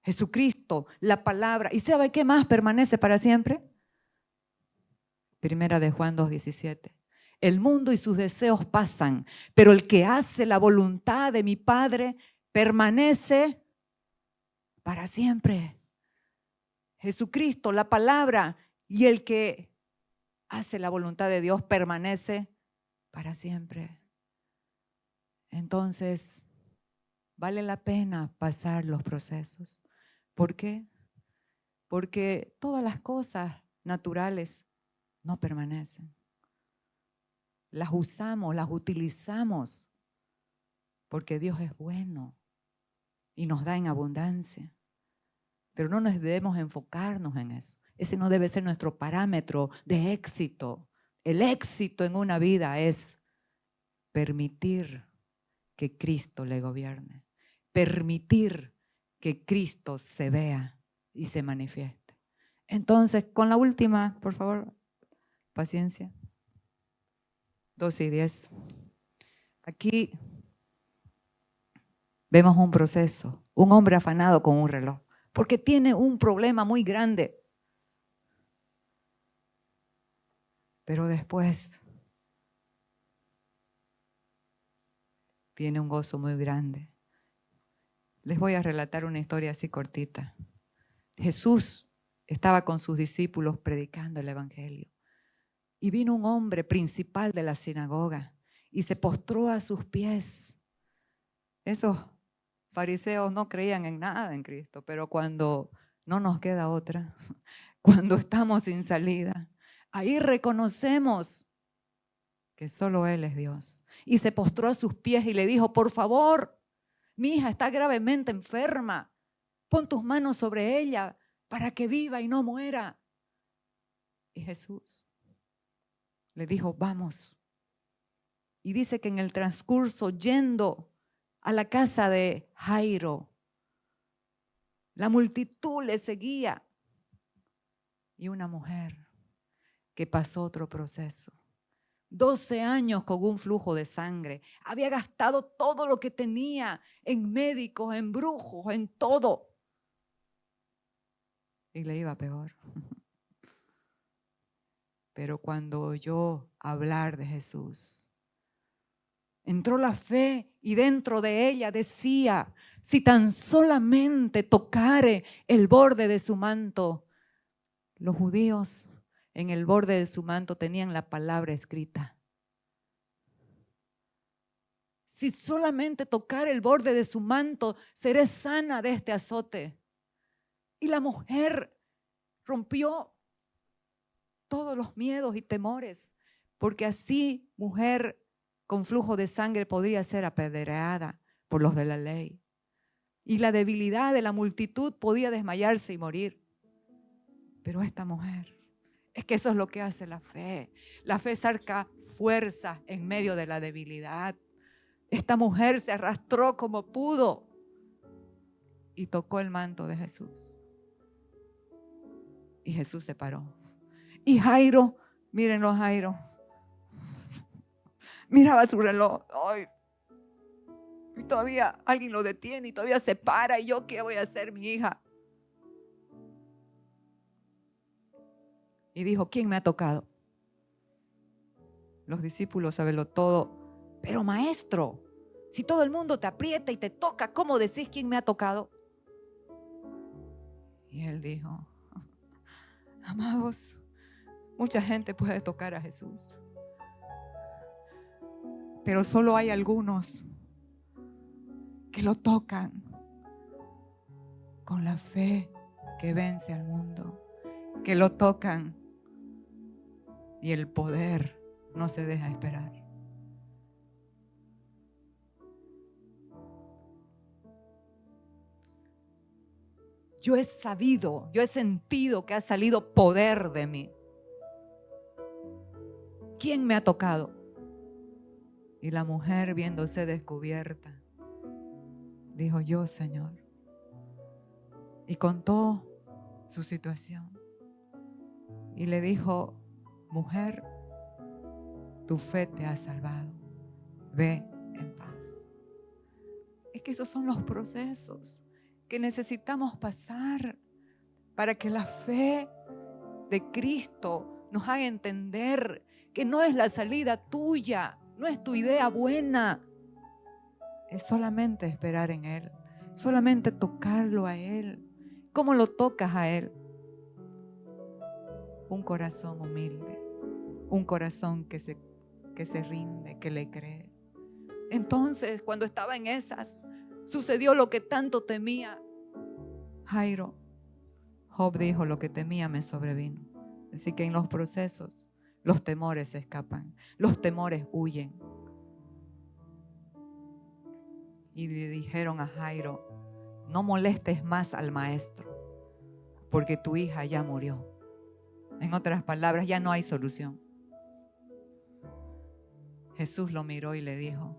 Jesucristo, la palabra. ¿Y sabe qué más permanece para siempre? Primera de Juan 2:17. El mundo y sus deseos pasan, pero el que hace la voluntad de mi Padre permanece para siempre. Jesucristo, la palabra, y el que hace la voluntad de Dios permanece para siempre. Entonces, vale la pena pasar los procesos. ¿Por qué? Porque todas las cosas naturales no permanecen. Las usamos, las utilizamos, porque Dios es bueno y nos da en abundancia. Pero no nos debemos enfocarnos en eso. Ese no debe ser nuestro parámetro de éxito. El éxito en una vida es permitir que Cristo le gobierne. Permitir que Cristo se vea y se manifieste. Entonces, con la última, por favor, paciencia. 12:10. Aquí vemos un proceso, un hombre afanado con un reloj, porque tiene un problema muy grande. Pero después tiene un gozo muy grande. Les voy a relatar una historia así cortita. Jesús estaba con sus discípulos predicando el evangelio. Y vino un hombre principal de la sinagoga y se postró a sus pies. Esos fariseos no creían en nada en Cristo, pero cuando no nos queda otra, cuando estamos sin salida, ahí reconocemos que solo Él es Dios. Y se postró a sus pies y le dijo, por favor, mi hija está gravemente enferma. Pon tus manos sobre ella para que viva y no muera. Y Jesús le dijo, vamos. Y dice que en el transcurso, yendo a la casa de Jairo, la multitud le seguía. Y una mujer que pasó otro proceso. 12 años con un flujo de sangre. Había gastado todo lo que tenía en médicos, en brujos, en todo. Y le iba peor. Pero cuando oyó hablar de Jesús, entró la fe y dentro de ella decía, si tan solamente tocare el borde de su manto. Los judíos en el borde de su manto tenían la palabra escrita. Si solamente tocar el borde de su manto, seré sana de este azote. Y la mujer rompió todos los miedos y temores, porque así mujer con flujo de sangre podría ser apedreada por los de la ley. Y la debilidad de la multitud podía desmayarse y morir. Pero esta mujer, es que eso es lo que hace la fe. La fe saca fuerza en medio de la debilidad. Esta mujer se arrastró como pudo y tocó el manto de Jesús. Y Jesús se paró. Y Jairo, mírenlo a Jairo, Miraba su reloj. Ay, y todavía alguien lo detiene y todavía se para. ¿Y yo qué voy a hacer, mi hija? Y dijo, ¿quién me ha tocado? Los discípulos sabenlo todo. Pero maestro, si todo el mundo te aprieta y te toca, ¿cómo decís quién me ha tocado? Y él dijo, amados, mucha gente puede tocar a Jesús, pero solo hay algunos que lo tocan con la fe que vence al mundo, que lo tocan y el poder no se deja esperar. Yo he sabido, yo he sentido que ha salido poder de mí. ¿Quién me ha tocado? Y la mujer, viéndose descubierta, dijo, yo, Señor. Y contó su situación. Y le dijo, mujer, tu fe te ha salvado. Ve en paz. Es que esos son los procesos que necesitamos pasar para que la fe de Cristo nos haga entender que no es la salida tuya, no es tu idea buena, es solamente esperar en Él, solamente tocarlo a Él. ¿Cómo lo tocas a Él? Un corazón humilde, un corazón que se rinde, que le cree. Entonces, cuando estaba en esas, sucedió lo que tanto temía Jairo. Job dijo, lo que temía me sobrevino. Así que en los procesos, los temores se escapan, los temores huyen. Y le dijeron a Jairo, no molestes más al maestro, porque tu hija ya murió. En otras palabras, ya no hay solución. Jesús lo miró y le dijo,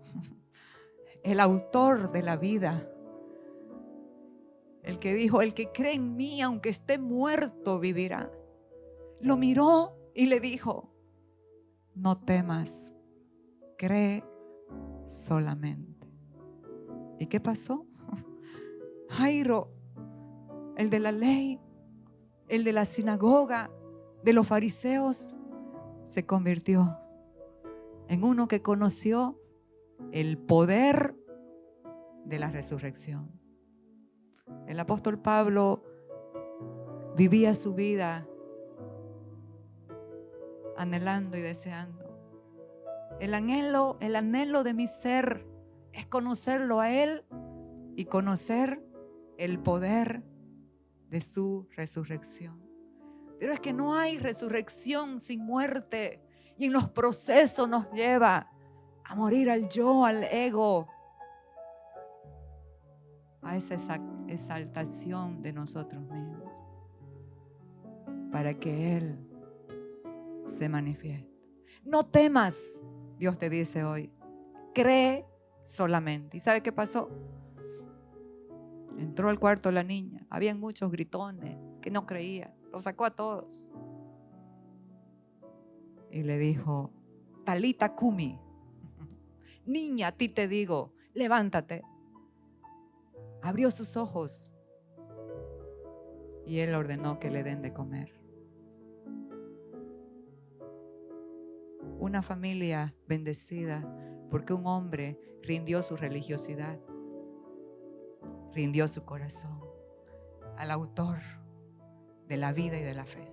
el autor de la vida, el que dijo, el que cree en mí, aunque esté muerto, vivirá. Lo miró y le dijo, no temas, cree solamente. ¿Y qué pasó? Jairo, el de la ley, el de la sinagoga, de los fariseos, se convirtió en uno que conoció el poder de la resurrección. El apóstol Pablo vivía su vida anhelando y deseando. El anhelo de mi ser es conocerlo a Él y conocer el poder de su resurrección. Pero es que no hay resurrección sin muerte, y en los procesos nos lleva a morir al yo, al ego, a esa exaltación de nosotros mismos, para que Él se manifieste. No temas, Dios te dice hoy, cree solamente. ¿Y sabe qué pasó? Entró al cuarto la niña, habían muchos gritones que no creían, los sacó a todos y le dijo, Talita Kumi, niña, a ti te digo, levántate. Abrió sus ojos y él ordenó que le den de comer. Una familia bendecida porque un hombre rindió su religiosidad, rindió su corazón al autor de la vida y de la fe.